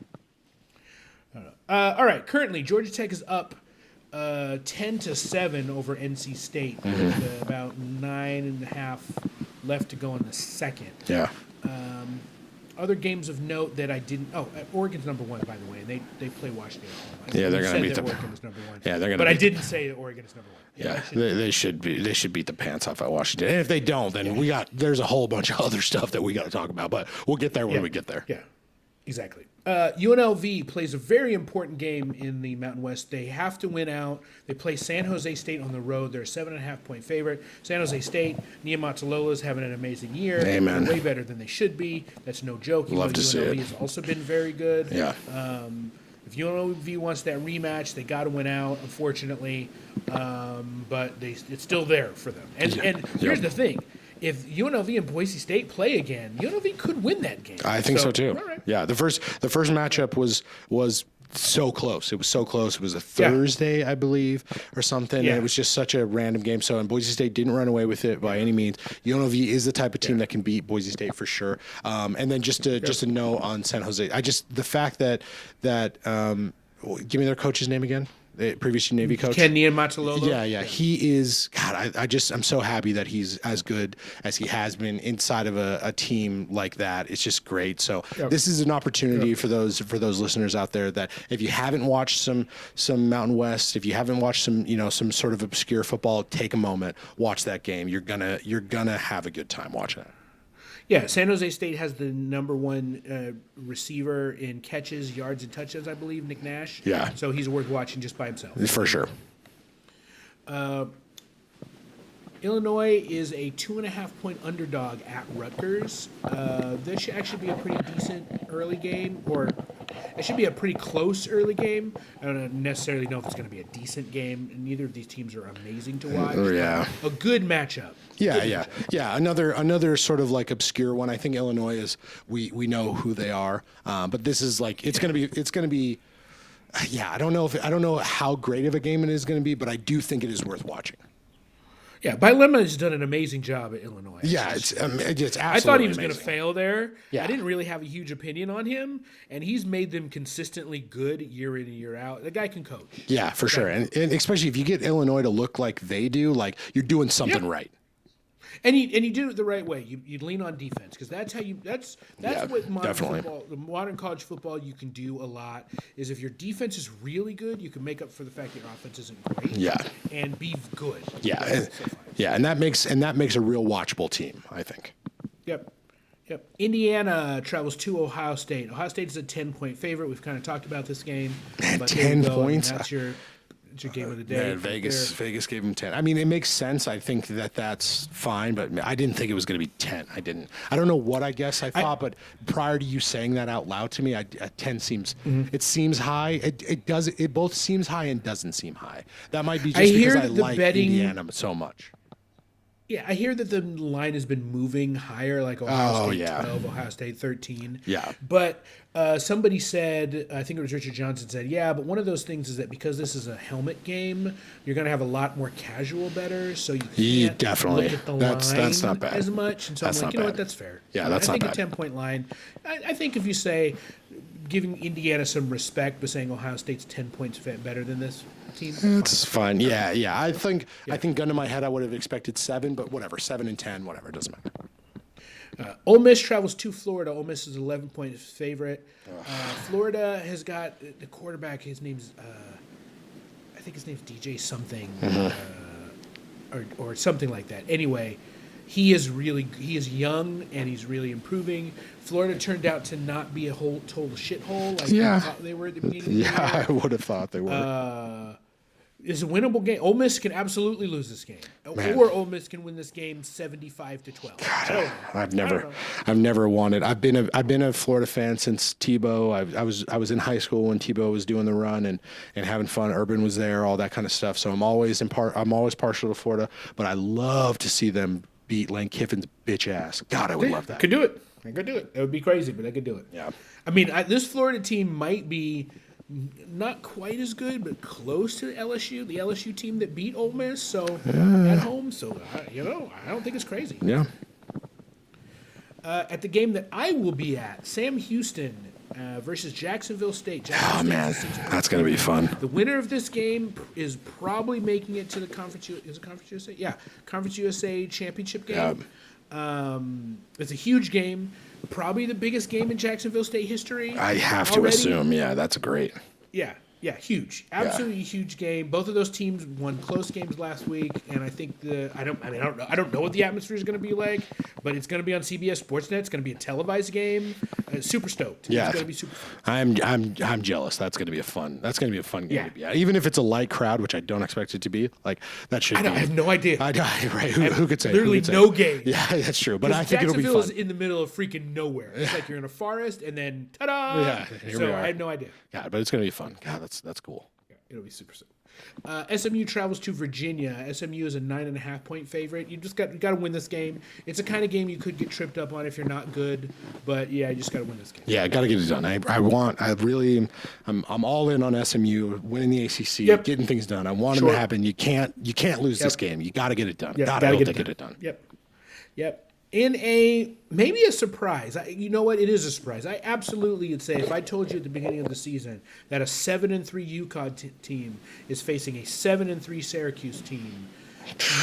All right. Currently, Georgia Tech is up 10-7 over NC State with about 9.5 left to go in the second. Yeah. Other games of note that I didn't. Oregon's number one, by the way, and they play Washington at home. Yeah, they're going to beat them. Oregon is number one. Yeah, they're going to. But I didn't say that Oregon is number one. Yeah, they should be. They should beat the pants off at Washington. And if they don't, then there's a whole bunch of other stuff that we got to talk about. But we'll get there when we get there. Yeah, exactly. UNLV plays a very important game in the Mountain West. They have to win out. They play San Jose State on the road. They're a 7.5-point favorite. San Jose State, Nia Matsalola's having an amazing year. Amen. They're way better than they should be. That's no joke. Love to see it. UNLV has also been very good. Yeah. If UNLV wants that rematch, they got to win out, unfortunately. But it's still there for them. And here's the thing. If UNLV and Boise State play again, UNLV could win that game. I think so too. Right. Yeah, the first matchup was so close. It was so close. It was a Thursday, I believe, or something. Yeah. And it was just such a random game. So, and Boise State didn't run away with it by any means. UNLV is the type of team that can beat Boise State for sure. And then just to know on San Jose, the fact that give me their coach's name again. The previous Navy coach. Ken Niumatalolo. Yeah. He is, God, I'm so happy that he's as good as he has been inside of a team like that. It's just great. So this is an opportunity for those listeners out there that if you haven't watched some Mountain West, if you haven't watched some sort of obscure football, take a moment, watch that game. You're gonna have a good time watching it. Yeah, San Jose State has the number one receiver in catches, yards, and touchdowns, I believe, Nick Nash. Yeah. So he's worth watching just by himself. For sure. Illinois is a 2.5-point underdog at Rutgers. This should actually be a pretty decent early game, or it should be a pretty close early game. I don't necessarily know if it's going to be a decent game. Neither of these teams are amazing to watch. Yeah. A good matchup. Yeah. Another sort of like obscure one. I think Illinois is. We know who they are, but this is like it's going to be. Yeah, I don't know how great of a game it is going to be, but I do think it is worth watching. Yeah, Bilemma has done an amazing job at Illinois. Yeah, it's absolutely I thought he was going to amazing. fail there. Yeah. I didn't really have a huge opinion on him, and he's made them consistently good year in and year out. The guy can coach. Yeah, for sure, and especially if you get Illinois to look like they do, like you're doing something right. And you do it the right way. You lean on defense because that's how you. That's what modern definitely. football, the modern college football, you can do a lot. Is if your defense is really good, you can make up for the fact that your offense isn't great. Yeah. And be good. Yeah, That's so fine. yeah, and that makes a real watchable team, I think. Yep. Indiana travels to Ohio State. Ohio State is a 10-point favorite. We've kind of talked about this game. Man, but 10 there you go. points? That's your game of the day. Man, Vegas gave him 10. I mean, it makes sense. I think that's fine, but I didn't think it was going to be 10. I didn't. I don't know what I thought, but prior to you saying that out loud to me, 10 seems it seems high. It both seems high and doesn't seem high. That might be just because I like Indiana so much. Yeah, I hear that the line has been moving higher, like Ohio State 12, Ohio State 13. Yeah. But somebody said, I think it was Richard Johnson said, yeah, but one of those things is that because this is a helmet game, you're going to have a lot more casual bettors, so you can't definitely. look at the That's line not bad. as much. And so That's I'm like, not you know bad. what, that's fair. Yeah, that's I not think bad. a 10-point line, I think if you say, giving Indiana some respect by saying Ohio State's 10 points better than this team, It's fine. Yeah. I think gun to my head, I would have expected 7, but whatever, 7 and 10, whatever, it doesn't matter. Ole Miss travels to Florida. Ole Miss is 11-point favorite. Florida has got the quarterback. His name's, I think his name's DJ something, or something like that. Anyway, he is young and he's really improving. Florida turned out to not be a total shithole like we thought they were at the beginning of the year. Yeah, I would have thought they were. It's a winnable game. Ole Miss can absolutely lose this game, Man. or Ole Miss can win this game 75-12. I've never wanted. I've been a Florida fan since Tebow. I was in high school when Tebow was doing the run and having fun. Urban was there, all that kind of stuff. So I'm always partial to Florida, but I love to see them beat Lane Kiffin's bitch ass. God, I would love that. Could do it. I could do it. It would be crazy, but I could do it. Yeah. I mean, this Florida team might be not quite as good, but close to LSU, the LSU team that beat Ole Miss. So at home, so I don't think it's crazy. Yeah. At the game that I will be at, Sam Houston versus Jacksonville State. Oh man, that's gonna be fun. The winner of this game is probably making it to the Conference USA? Yeah, Conference USA championship game. It's a huge game, probably the biggest game in Jacksonville State history. I have to assume, yeah, that's great. Yeah, huge, absolutely huge game. Both of those teams won close games last week, and I think I don't know what the atmosphere is going to be like, but it's going to be on CBS Sportsnet. It's going to be a televised game. Super stoked. Yeah, it's going to be super fun. I'm jealous. That's going to be a fun game Yeah. to be at. Even if it's a light crowd, which I don't expect it to be. Like that should. I have no idea. Right? Who could say? Literally Who could say? no game. Yeah, that's true. But I think it'll be Jacksonville fun. is in the middle of freaking nowhere. It's like you're in a forest, and then ta-da! Yeah, here we so are. I have no idea. Yeah, but it's going to be fun. God, that's cool. It'll be super sick. SMU travels to Virginia. SMU is a 9.5-point favorite. You got to win this game. It's a kind of game you could get tripped up on if you're not good, but yeah, you just got to win this game. Yeah, got to get it done. I'm all in on SMU winning the ACC, getting things done. I want them to happen. You can't lose this game. You got to get it done. God, I hope they get it done. Yep. In maybe a surprise. You know what? It is a surprise. I absolutely would say if I told you at the beginning of the season that a 7-3 UConn team is facing a 7-3 Syracuse team,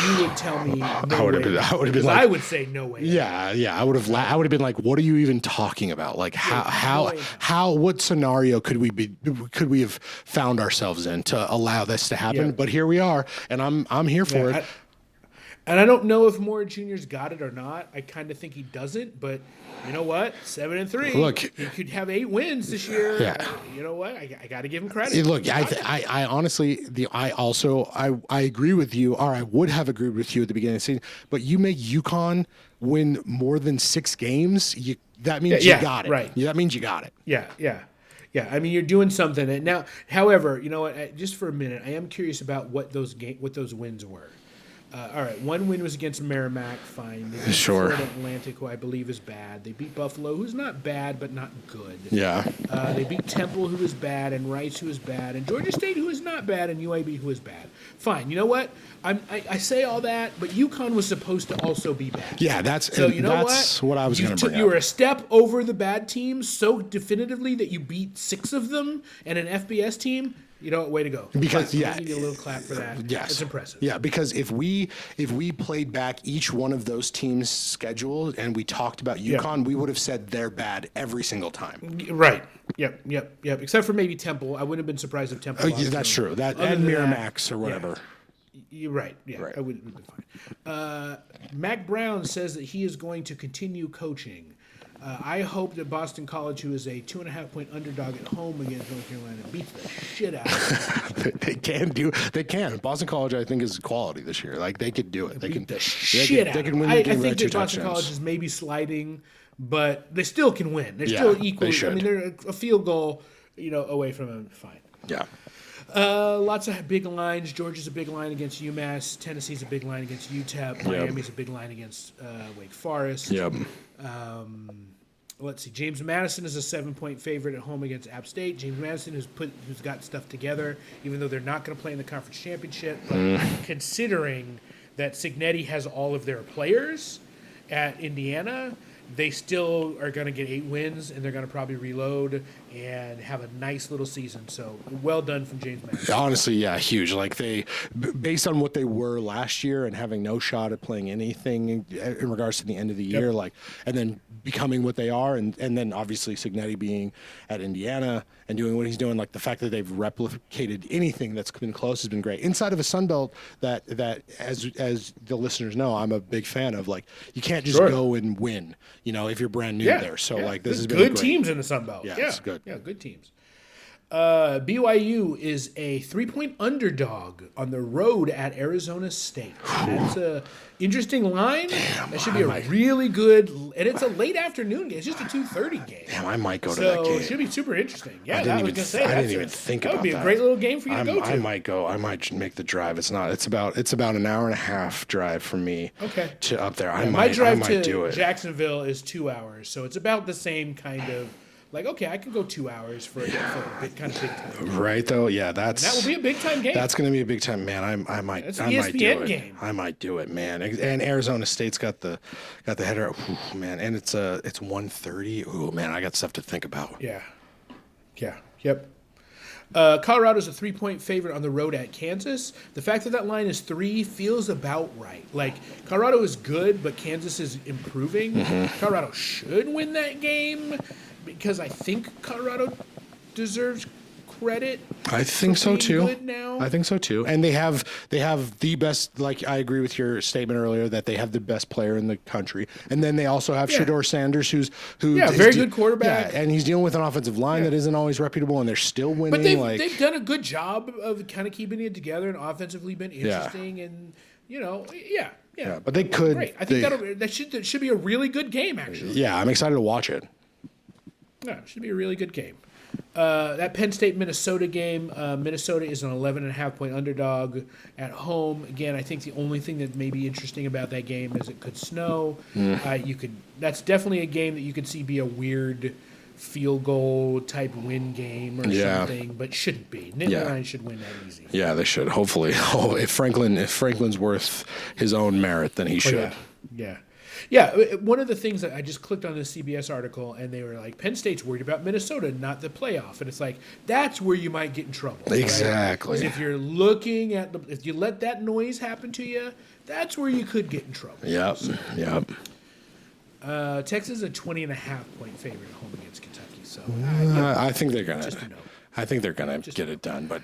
you would tell me no I would have been like, I would say no way. Yeah. I would have been like, what are you even talking about? Like how what scenario could we have found ourselves in to allow this to happen? Yeah. But here we are, and I'm here for it. And I don't know if Moore Jr.'s got it or not. I kind of think he doesn't, but you know what? 7-3. Look, he could have 8 wins this year. Yeah. You know what? I got to give him credit. Look, I honestly, I agree with you, or I would have agreed with you at the beginning of the season. But you make UConn win more than 6 games, that means you got it. Right. Yeah, that means you got it. Yeah. I mean, you're doing something. And now, however, you know what? Just for a minute, I am curious about what those wins were. All right, 1 win was against Merrimack, fine. They beat Sure. Florida Atlantic, who I believe is bad. They beat Buffalo, who's not bad, but not good. Yeah. They beat Temple, who is bad, and Rice, who is bad, and Georgia State, who is not bad, and UAB, who is bad. Fine. You know what? I say all that, but UConn was supposed to also be bad. Yeah, that's what I was going to bring up. You were a step over the bad teams so definitively that you beat 6 of them and an FBS team. You know what? Way to go. Because I'll give you a little clap for that. Yes. It's impressive. Yeah, because if we played back each one of those teams' schedule and we talked about UConn, we would have said they're bad every single time. Right. Yep. Except for maybe Temple. I wouldn't have been surprised if Temple lost. That's true. That Other and than Miramax or whatever. Yeah. You're right. Yeah, Right. I would have been fine. Mac Brown says that he is going to continue coaching. I hope that Boston College, who is a 2.5-point underdog at home against North Carolina, beats the shit out of them. They can. Boston College, I think, is quality this year. Like they could do it. They can. The shit out. They of can them. win the I game by think 2 that Boston touchdowns. College is maybe sliding, but they still can win. They're Yeah, still they equally. I should. mean, they're a field goal, away from them. Fine. Yeah. Lots of big lines. Georgia's a big line against UMass. Tennessee's a big line against UTEP. Miami's a big line against Wake Forest. Yep. Let's see. James Madison is a 7-point favorite at home against App State. James Madison who's got stuff together, even though they're not going to play in the conference championship. But considering that Cignetti has all of their players at Indiana, they still are going to get 8 wins, and they're going to probably reload and have a nice little season. So well done from James Madison. Honestly, yeah, huge. Like based on what they were last year and having no shot at playing anything in regards to the end of the year, and then becoming what they are, and then obviously Cignetti being at Indiana and doing what he's doing, like the fact that they've replicated anything that's been close has been great. Inside of a Sun Belt that as the listeners know, I'm a big fan of. Like you can't just go and win, if you're brand new there. So like this has been good great. Teams in the Sun Belt. Yeah, it's good. Yeah, good teams. BYU is a 3-point underdog on the road at Arizona State. That's a interesting line. That should be a really good, and it's a late afternoon game. It's just a 2:30 game. Damn, I might go to So that game. it should be super interesting. Yeah, I didn't was even gonna say I didn't even think that about would be that. a great little game for you to go to. I might go. I might make the drive. It's about an hour and a half drive from me. Okay. To up there. My drive I might to do it. Jacksonville is 2 hours, so it's about the same kind of. Like, okay, I can go 2 hours for a kind of big time. Right, though? Yeah, that will be a big time game. That's going to be a big time, man. I might That's I an might do ESPN it. game. I might do it, man. And Arizona State's got the header. Ooh, man, and it's 1:30. Ooh, man, I got stuff to think about. Yeah. Yep. Colorado's a 3-point favorite on the road at Kansas. The fact that line is 3 feels about right. Like, Colorado is good, but Kansas is improving. Colorado should win that game because I think Colorado deserves credit. I think so too. Good now. I think so too. And they have the best. Like I agree with your statement earlier that they have the best player in the country. And then they also have Shedeur Sanders, who very good quarterback. Yeah, and he's dealing with an offensive line that isn't always reputable, and they're still winning. But they've done a good job of kind of keeping it together and offensively been interesting and Yeah, but they could. Great. I think that should be a really good game actually. Yeah, I'm excited to watch it. Yeah, it should be a really good game. That Penn State-Minnesota game, Minnesota is an 11.5-point underdog at home. Again, I think the only thing that may be interesting about that game is it could snow. That's definitely a game that you could see be a weird field goal type win game or something, but shouldn't be. Nittany should win that easy. Yeah, they should. Hopefully, if Franklin's worth his own merit, then he should. Yeah, one of the things that I just clicked on this CBS article, and they were like, Penn State's worried about Minnesota, not the playoff. And it's like, that's where you might get in trouble. Exactly. Right? If you're looking at if you let that noise happen to you, that's where you could get in trouble. Yep. Texas is a 20.5-point favorite at home against Kentucky. So I think they're gonna. I think they're gonna get it done. But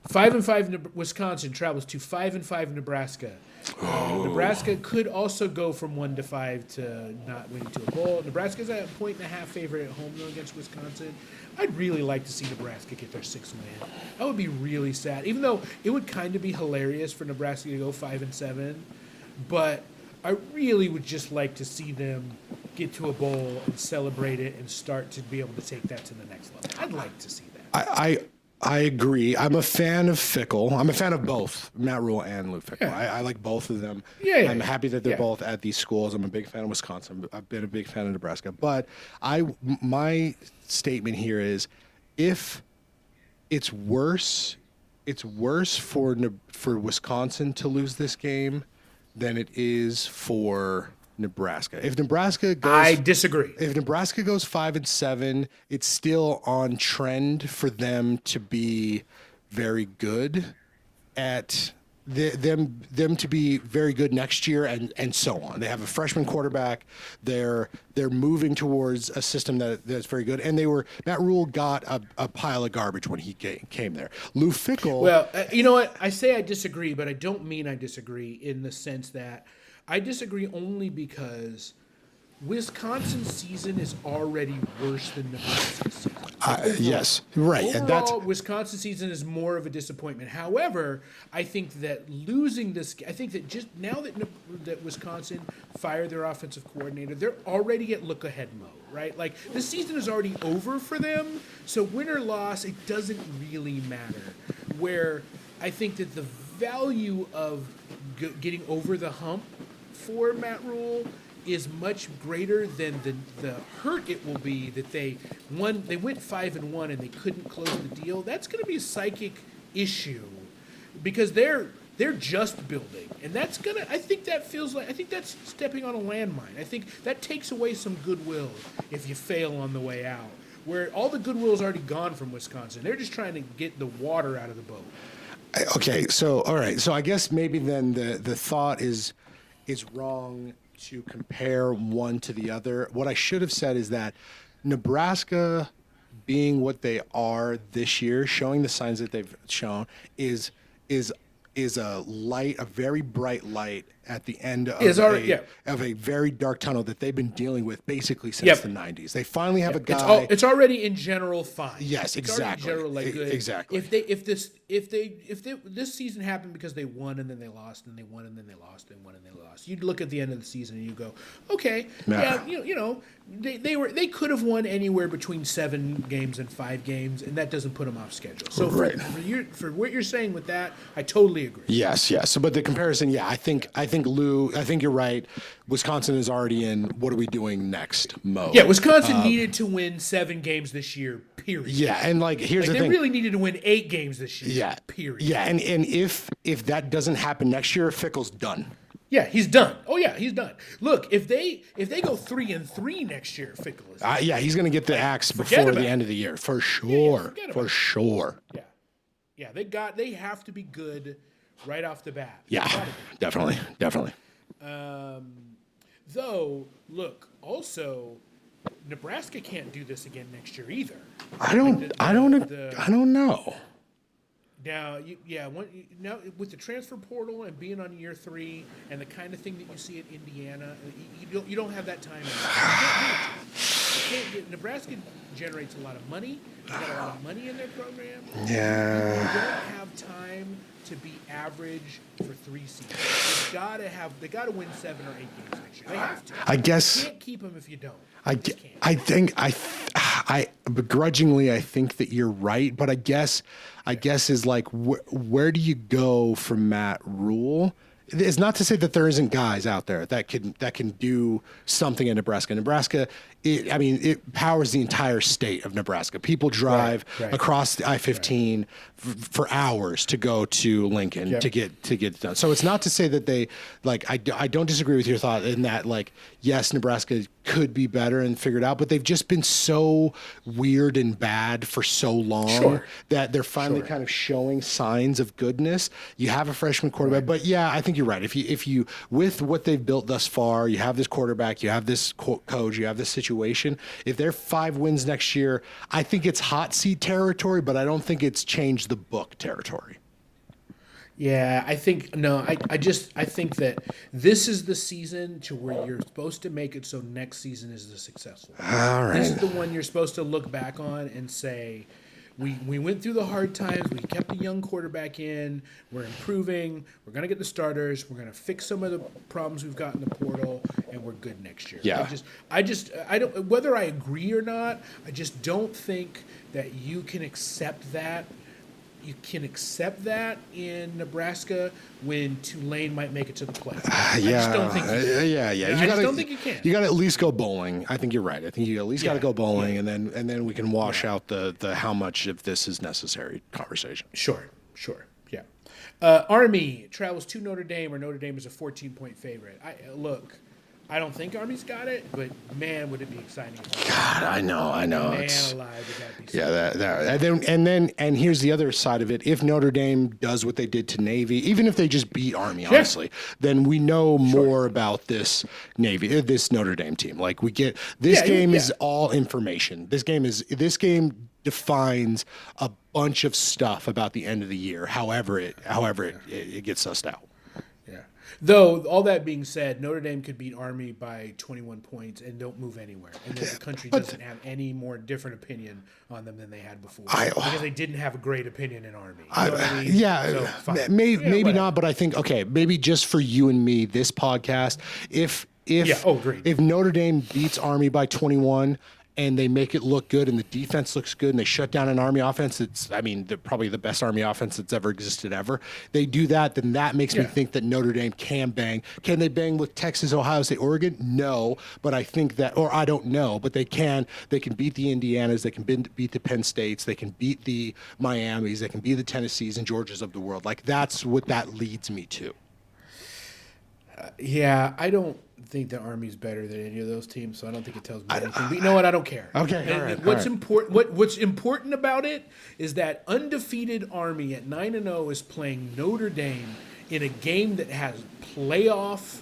5-5 Wisconsin travels to 5-5 Nebraska. Nebraska could also go from 1-5 to not winning to a bowl. Nebraska's a 1.5 favorite at home though against Wisconsin. I'd really like to see Nebraska get their 6th win. That would be really sad. Even though it would kind of be hilarious for Nebraska to go 5-7, but I really would just like to see them get to a bowl and celebrate it and start to be able to take that to the next level. I'd like to see that. I agree. I'm a fan of Fickle. I'm a fan of both Matt Rule and Lou Fickle. Yeah. I like both of them. Yeah, I'm happy that they're yeah. both at these schools. I'm a big fan of Wisconsin. I've been a big fan of Nebraska. But my statement here is, if it's worse for Wisconsin to lose this game than it is for Nebraska. If Nebraska goes, I disagree. If Nebraska goes 5-7, it's still on trend for them to be very good at them to be very good next year and so on. They have a freshman quarterback. They're moving towards a system that's very good. And Matt Rule got a pile of garbage when he came there. Lou Fickle. Well, you know what? I say I disagree, but I don't mean I disagree in the sense that I disagree only because Wisconsin's season is already worse than Nebraska's season. Yes, right. Overall, And that's Wisconsin's season is more of a disappointment. However, I think that losing this, I think that just now that Wisconsin fired their offensive coordinator, they're already at look-ahead mode, right? Like, the season is already over for them, so win or loss, it doesn't really matter. Where I think that the value of getting over the hump for Matt Rule is much greater than the hurt it will be that they went 5-1 and they couldn't close the deal. That's going to be a psychic issue because they're just building, and that's gonna. I think that's stepping on a landmine. I think that takes away some goodwill if you fail on the way out. Where all the goodwill is already gone from Wisconsin, they're just trying to get the water out of the boat. okay. So all right. So I guess maybe then the thought is wrong to compare one to the other. What I should have said is that Nebraska, being what they are this year, showing the signs that they've shown, is a light, a very bright light at the end of a very dark tunnel that they've been dealing with basically since the 90s. They finally have a guy. It's already in general fine. Yes, exactly. General, like, good. Exactly. If this season happened because they won and then they lost and they won and then they lost and won and they lost, you'd look at the end of the season and you go, okay, they could have won anywhere between 7 games and 5 games, and that doesn't put them off schedule. So for what you're saying with that, I totally agree. Yes. So, but the comparison, I think Lou, I think you're right. Wisconsin is already in what are we doing next mode. Yeah, Wisconsin needed to win 7 games this year, period. Yeah, and here's the they thing. They really needed to win 8 games this year. Yeah. Period. Yeah, and if that doesn't happen next year, Fickle's done. Yeah, he's done. Oh yeah, he's done. Look, if they go 3-3 next year, Fickle is. He's going to get the axe before the end of the year for sure. For sure. Yeah. They have to be good right off the bat. Yeah, definitely. Though, look, also, Nebraska can't do this again next year either. I don't know. Now, now with the transfer portal and being on year 3 and the kind of thing that you see at Indiana, you don't have that time. Nebraska generates a lot of money. They got a lot of money in their program. Yeah. You don't have time to be average for 3 seasons. They gotta win 7 or 8 games next year. They have to. I guess You can't keep them if you don't. I begrudgingly I think that you're right, but I guess is like where do you go from Matt Rule? It's not to say that there isn't guys out there that can do something in Nebraska. Nebraska, it powers the entire state of Nebraska. People drive across the I-15 for hours to go to Lincoln to get it done. So it's not to say that they I don't disagree with your thought in that yes, Nebraska could be better and figured out, but they've just been so weird and bad for so long Sure. that they're finally Sure. kind of showing signs of goodness. You have a freshman quarterback, but yeah, I think you're right. If you with what they've built thus far, you have this quarterback, you have this coach, you have this situation. If they're 5 wins next year, I think it's hot seat territory, but I don't think it's changed the book territory. Yeah, I think no. I think that this is the season to where you're supposed to make it so next season is the successful. All right. This is the one you're supposed to look back on and say, we went through the hard times. We kept a young quarterback in. We're improving. We're gonna get the starters. We're gonna fix some of the problems we've got in the portal, and we're good next year. Yeah. I don't. Whether I agree or not, I just don't think that you can accept that. You can accept that in Nebraska when Tulane might make it to the playoffs. I just don't think you can. Yeah. I You just gotta- don't think you can. You got to at least go bowling. I think you're right. I think you at least got to Yeah. go bowling, and then we can wash out the how much of this is necessary conversation. Sure, yeah. Army travels to Notre Dame, or Notre Dame is a 14-point favorite. I don't think Army's got it, but man, would it be exciting! God, I know. Man It's, alive, would that be? yeah, and here's the other side of it. If Notre Dame does what they did to Navy, even if they just beat Army, honestly, then we know more about this this Notre Dame team. Like we get this game is all information. This game defines a bunch of stuff about the end of the year. However it gets sussed out. Yeah. Though, all that being said, Notre Dame could beat Army by 21 points and don't move anywhere. And then the country doesn't have any more different opinion on them than they had before. Because they didn't have a great opinion in Army. You know what I mean? So, fine. Maybe whatever. not, but I think, okay, maybe just for you and me, this podcast, if agreed. if Notre Dame beats Army by 21 and they make it look good and the defense looks good and they shut down an Army offense, they're probably the best Army offense that's ever existed ever. They do that, then that makes me think that Notre Dame can bang. Can they bang with Texas, Ohio State, Oregon? No, but I think that, or I don't know, but they can. They can beat the Indianas, they can beat the Penn States, they can beat the Miamis, they can beat the Tennessees and Georgias of the world. Like that's what that leads me to. Yeah, I don't think the Army's better than any of those teams, so I don't think it tells me anything. But you know what? I don't care. Okay, And all right, what's all right. important? What's important about it is that undefeated Army at 9-0 is playing Notre Dame in a game that has playoff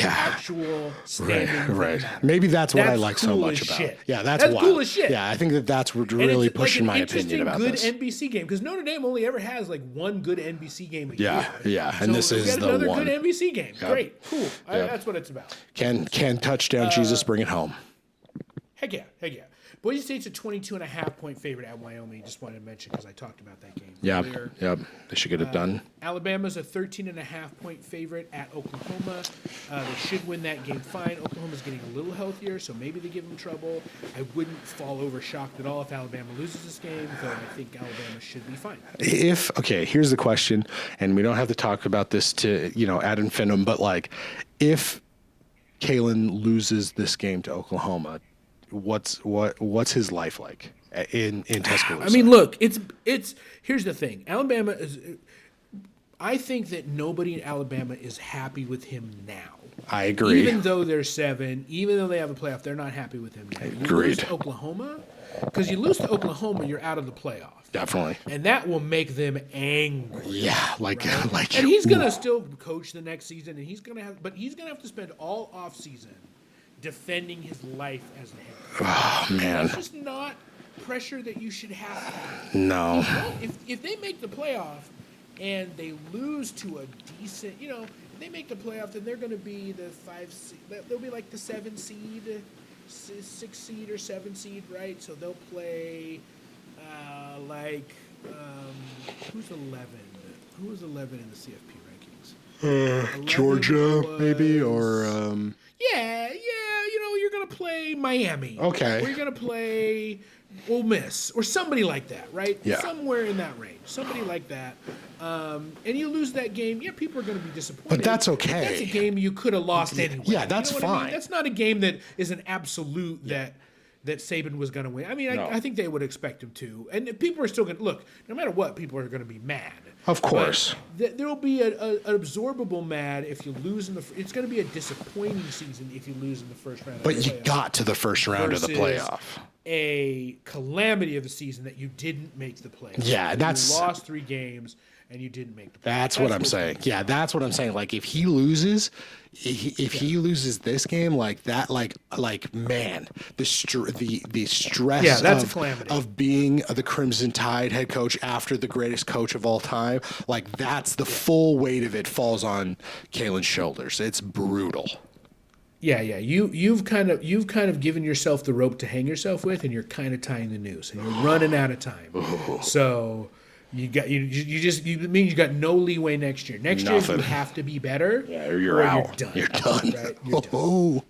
actual standings. Right. that matter. Maybe that's what I That's like so cool much as about. shit. Yeah, that's That's wild. cool as shit. Yeah, I think that's what And really it's pushing my like an opinion about interesting, this. good NBC game because Notre Dame only ever has like one good NBC game a Yeah, year. yeah, and this So we is got the another one. good NBC game. Yep. Great, cool. Yep. That's what it's about. Can touchdown Jesus bring it home? Heck yeah. Boise State's a 22.5-point favorite at Wyoming. Just wanted to mention because I talked about that game earlier. Yep. They should get it done. Alabama's a 13.5-point favorite at Oklahoma. They should win that game fine. Oklahoma's getting a little healthier, so maybe they give them trouble. I wouldn't fall over shocked at all if Alabama loses this game, though I think Alabama should be fine. Here's the question, and we don't have to talk about this to ad infinitum, but like, if Kalen loses this game to Oklahoma, what's his life like in Tuscaloosa? I mean, look, it's here's the thing. Alabama is. I think that nobody in Alabama is happy with him now. I agree. Even though they're 7, even though they have a playoff, they're not happy with him now. You lose Agreed. to Oklahoma, because you lose to Oklahoma, you're out of the playoff. Definitely. And that will make them angry. Yeah, like And he's gonna still coach the next season, and he's gonna have to spend all off season defending his life as the head coach. Oh man, That's just not pressure that you should have. no. If they make the playoff and they lose to a decent, if they make the playoff, then they're going to be the 5 seed. They'll be like the 7 seed, 6 seed or 7 seed, right? So they'll play who's 11? Who was 11 in the CFP rankings? 11 Georgia, maybe, was- or Yeah, you're going to play Miami. Okay. Or you're going to play Ole Miss or somebody like that, right? Yeah. Somewhere in that range. Somebody like that. And you lose that game, people are going to be disappointed. But that's okay. That's a game you could have lost anyway. Yeah, that's You know what I mean? fine. That's not a game that is an absolute that that Saban was going to win. I mean, No. I think they would expect him to. And people are still going to look. No matter what, people are going to be mad. Of course. There will be an absorbable mad if you lose in the. It's going to be a disappointing season if you lose in the first round. But of the you playoff got to the first round of the versus playoff. A calamity of the season that you didn't make the playoffs. Yeah, that's- you lost 3 games and you didn't make the playoffs. That's what I'm saying. Yeah, that's what I'm saying. Like if he loses, if he loses this game like that, like man, the stress Yeah, that's a calamity. of being the Crimson Tide head coach after the greatest coach of all time, like that's the full weight of it falls on Kalen's shoulders. It's brutal. Yeah. You've kind of given yourself the rope to hang yourself with, and you're kind of tying the noose, and you're running out of time. So you mean you got no leeway next year. Next year Nothing. you have to be better. Yeah, or you're out. You're done. You're done. Right? You're done. Oh.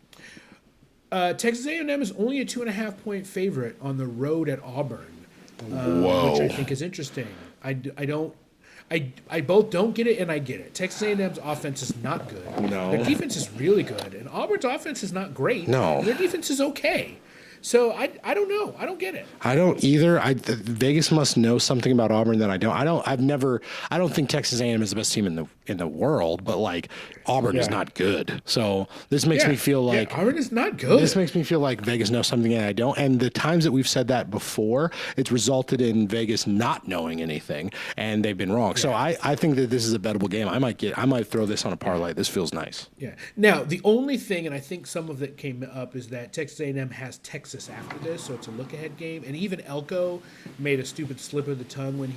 Texas A&M is only a 2.5-point favorite on the road at Auburn, Whoa. which I think is interesting. I both don't get it and I get it. Texas A&M's offense is not good. No. Their defense is really good, and Auburn's offense is not great. No. Their defense is okay. So I don't know. I don't get it. I don't either. Vegas must know something about Auburn that I don't. I don't think Texas A&M is the best team in the world, but like Auburn is Yeah. not good. So this makes me feel like Auburn is not good. this makes me feel like Vegas knows something that I don't. And the times that we've said that before, it's resulted in Vegas not knowing anything, and they've been wrong. So I think that this is a bettable game. I might throw this on a parlay. This feels nice. Yeah. Now, the only thing, and I think some of it came up, is that Texas A&M has Texas after this, so it's a look-ahead game. And even Elko made a stupid slip of the tongue when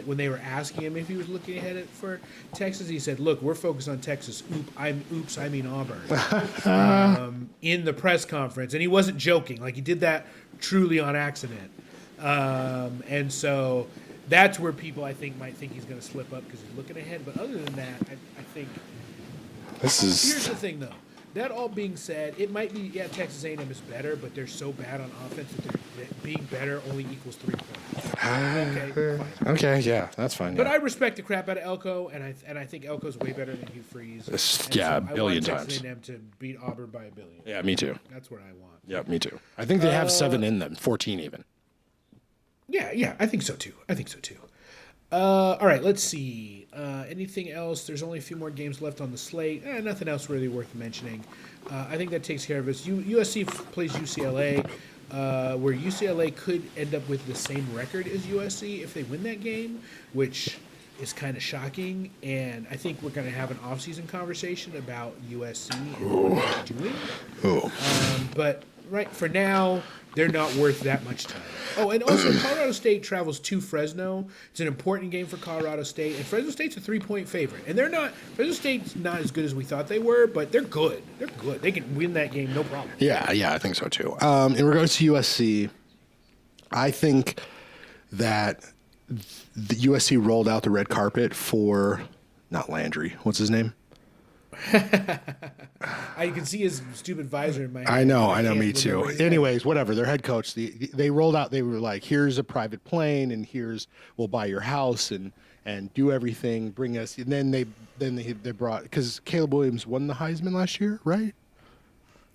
when they were asking him if he was looking ahead for Texas. He said, "Look, we're focused on Texas. I mean Auburn." In the press conference, and he wasn't joking. Like he did that truly on accident. And so that's where people, I think, might think he's going to slip up because he's looking ahead. But other than that, I think. Here's the thing, though. That all being said, it might be, Texas A&M is better, but they're so bad on offense that being better only equals 3 points. Okay, fine. Okay, yeah, that's fine. But yeah. I respect the crap out of Elko, and I think Elko's way better than Hugh Freeze. And yeah, a I billion want Texas times. A&M to beat Auburn by 1 billion. Yeah, me too. That's what I want. Yeah, me too. I think they have 7 in them, 14 even. Yeah, I think so too. All right, let's see. Anything else? There's only a few more games left on the slate. Nothing else really worth mentioning. I think that takes care of us. USC plays UCLA, where UCLA could end up with the same record as USC if they win that game, which is kind of shocking. And I think we're going to have an off-season conversation about USC and what they're doing. But right for now, they're not worth that much time. Oh, and also Colorado State travels to Fresno. It's an important game for Colorado State, and Fresno State's a 3-point favorite. And Fresno State's not as good as we thought they were, but they're good. They're good. They can win that game, no problem. Yeah, I think so too. In regards to USC, I think that the USC rolled out the red carpet for not Landry. What's his name? I can see his stupid visor in my head. I know, can't me too. remember his name. Anyways, whatever. Their head coach, they rolled out. They were like, "Here's a private plane, and we'll buy your house and do everything. Bring us." And then they brought, because Caleb Williams won the Heisman last year, right?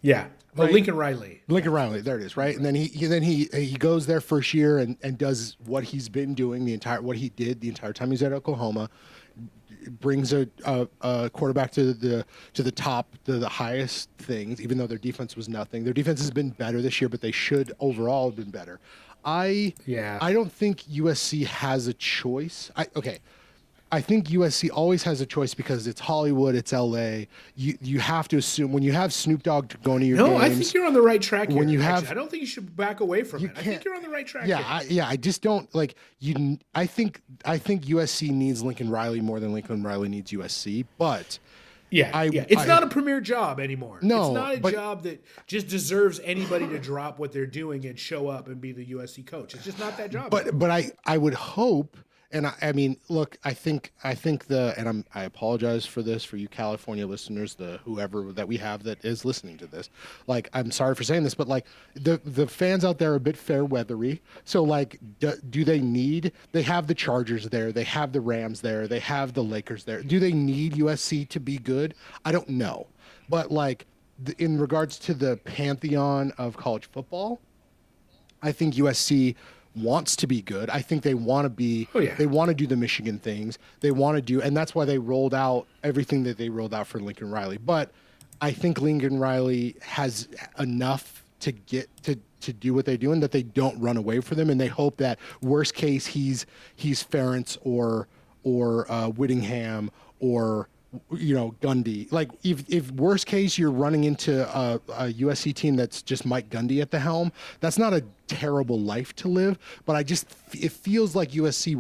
Yeah. Oh, Right. Lincoln Riley. Lincoln Riley, there it is, right? And then he goes there first year and does what he's been doing what he did the entire time he's at Oklahoma. Brings a quarterback to the top, to the highest things, even though their defense was nothing. Their defense has been better this year, but they should overall have been better. I don't think USC has a choice. I think USC always has a choice because it's Hollywood, it's LA. You have to assume when you have Snoop Dogg going to your games. No, I think you're on the right track here. When you actually. have- I don't think you should back away from it. I think you're on the right track here. I just don't like you. I think USC needs Lincoln Riley more than Lincoln Riley needs USC, but It's not a premier job anymore. No, it's not a but- job that just deserves anybody to drop what they're doing and show up and be the USC coach. It's just not that job. But I would hope, and I mean, look, I think I apologize for this for you California listeners, the whoever that we have that is listening to this. Like, I'm sorry for saying this, but like the fans out there are a bit fair weathery. So like, do they need? They have the Chargers there, they have the Rams there, they have the Lakers there. Do they need USC to be good? I don't know, but like in regards to the pantheon of college football, I think USC wants to be good. I think they want to be. Oh, yeah. They want to do the Michigan things. They want to do, and that's why they rolled out everything that they rolled out for Lincoln Riley. But I think Lincoln Riley has enough to get to do what they're doing that they don't run away from them, and they hope that worst case he's Ferentz or Whittingham or Gundy. Like if worst case you're running into a USC team that's just Mike Gundy at the helm, that's not a terrible life to live. But it feels like USC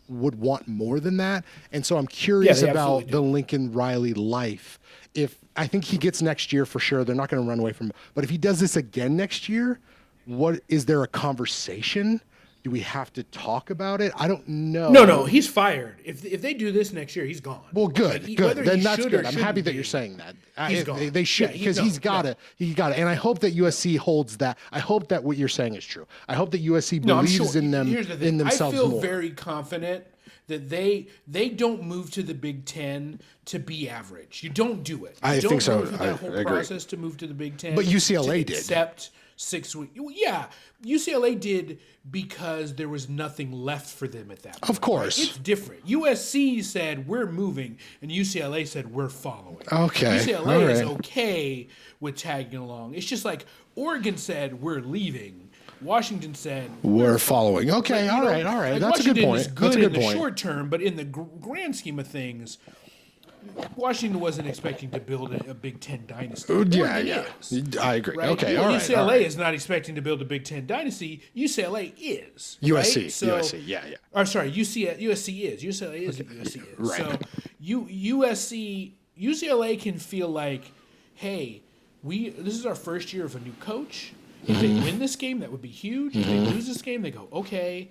would want more than that, and so I'm curious about the Lincoln Riley life. If I think he gets next year for sure, they're not going to run away from him. But if he does this again next year, what is there a conversation? Do we have to talk about it? I don't know. No, he's fired. If they do this next year, he's gone. Well, good. Then that's good. I'm happy that you're saying that. He's gone. They should, because he's got it. And I hope that USC holds that. I hope that what you're saying is true. I hope that USC believes in them, in themselves more. I feel very confident that they don't move to the Big Ten to be average. You don't do it. I think so. Go through that whole process to move to the Big Ten. But UCLA did. Except 6 weeks. Yeah, UCLA did because there was nothing left for them at that point. Of course. Right? It's different. USC said, we're moving, and UCLA said, we're following. Okay. UCLA is okay with tagging along. It's just like Oregon said, we're leaving. Washington said, we're following. Okay, all right. Like That's Washington a good point. Is good That's a good in point. The short term, but in the grand scheme of things, Washington wasn't expecting to build a Big Ten dynasty. Yeah. I agree. Right? Okay, all right. UCLA is not expecting to build a Big Ten dynasty. UCLA is. USC. Right? So, USC, yeah. Or sorry, USC is. UCLA is. Okay. USC is. Right. So UCLA can feel like, hey, this is our first year of a new coach. If they win this game, that would be huge. If they lose this game, they go, okay.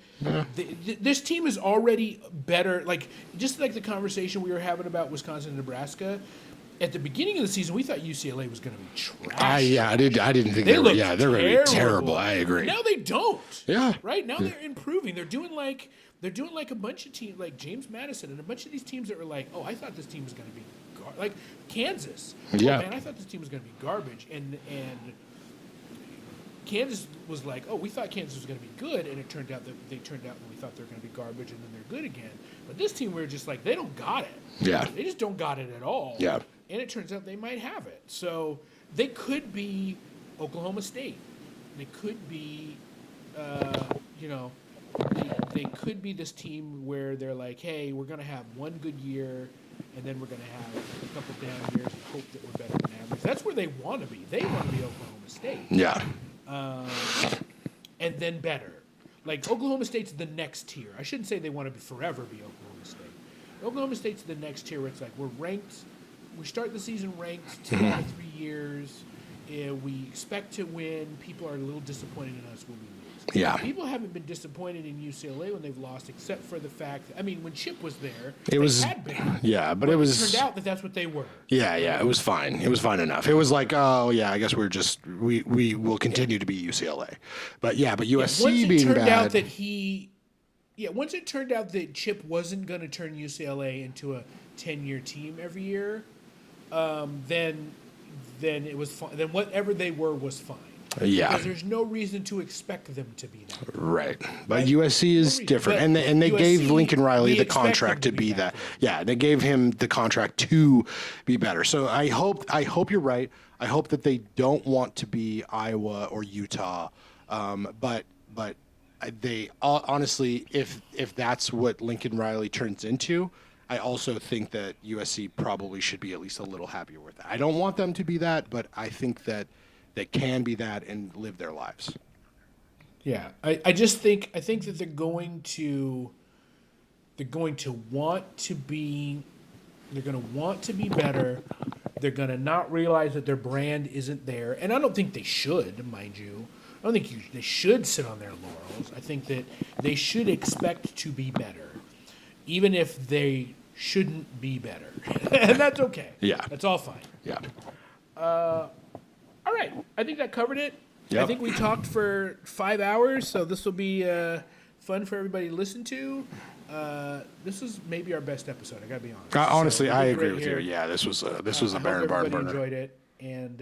This team is already better. Like, just like the conversation we were having about Wisconsin and Nebraska, at the beginning of the season, we thought UCLA was going to be trash. I didn't think they were. Yeah, they're going to be terrible. I agree. Now they don't. Yeah. Right? Now they're improving. They're doing like a bunch of teams, like James Madison and a bunch of these teams that were like, oh, I thought this team was going to be like Kansas. Yeah. Oh, man, I thought this team was going to be garbage. And Kansas was like, oh, we thought Kansas was going to be good, and it turned out that we thought they were going to be garbage, and then they're good again. But this team, we were just like, they don't got it. Yeah. They just don't got it at all. Yeah. And it turns out they might have it. So they could be Oklahoma State. They could be, they could be this team where they're like, hey, we're going to have one good year, and then we're going to have a couple down years and hope that we're better than average. That's where they want to be. They want to be Oklahoma State. Yeah. And then better. Like, Oklahoma State's the next tier. I shouldn't say they want to forever be Oklahoma State. Oklahoma State's the next tier where it's like, we're ranked. We start the season ranked 2 out of 3 years. We expect to win. People are a little disappointed in us when we lose. Yeah. People haven't been disappointed in UCLA when they've lost, except for the fact that, when Chip was there, it was had been. Yeah, but it was. It turned out that that's what they were. Yeah, it was fine. It was fine enough. It was like, oh yeah, I guess we will continue to be UCLA, but USC being bad. Once it turned out that Chip wasn't going to turn UCLA into a 10-year team every year, then it was fine. Then whatever they were was fine. Yeah. Because there's no reason to expect them to be that. Right. But USC is different. And they USC, gave Lincoln Riley the contract to be that. Yeah, they gave him the contract to be better. So I hope you're right. I hope that they don't want to be Iowa or Utah. But they honestly, if that's what Lincoln Riley turns into, I also think that USC probably should be at least a little happier with that. I don't want them to be that, but I think that they can be that and live their lives. Yeah, I think that they're going to want to be better. They're going to not realize that their brand isn't there, and I don't think they should, mind you. I don't think they should sit on their laurels. I think that they should expect to be better, even if they shouldn't be better, and that's okay. Yeah, that's all fine. Yeah. All right, I think that covered it. Yep. I think we talked for 5 hours, so this will be fun for everybody to listen to. This is maybe our best episode. I gotta be honest. Honestly, I agree with you. Yeah, this was a I barn hope burner. everybody enjoyed it, and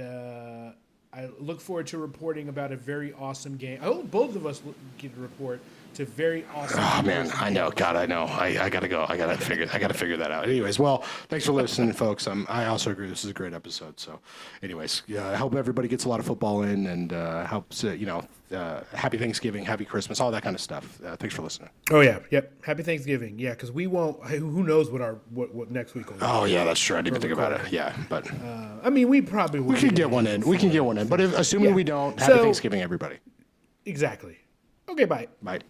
I look forward to reporting about a very awesome game. I hope both of us get to report to very awesome. Oh man, I know. God, I know. I gotta go. I gotta figure that out. Anyways, well, thanks for listening, folks. I also agree. This is a great episode. So, anyways, yeah, I hope everybody gets a lot of football in and helps. Happy Thanksgiving, Happy Christmas, all that kind of stuff. Thanks for listening. Oh yeah, yep. Happy Thanksgiving. Yeah, because we won't. Who knows what next week will be. Oh yeah, that's true. I didn't even think about it. Yeah, but I mean, we probably will. we can get one in. We can get one in. But assuming we don't, Happy Thanksgiving, everybody. Exactly. Okay, bye. Bye.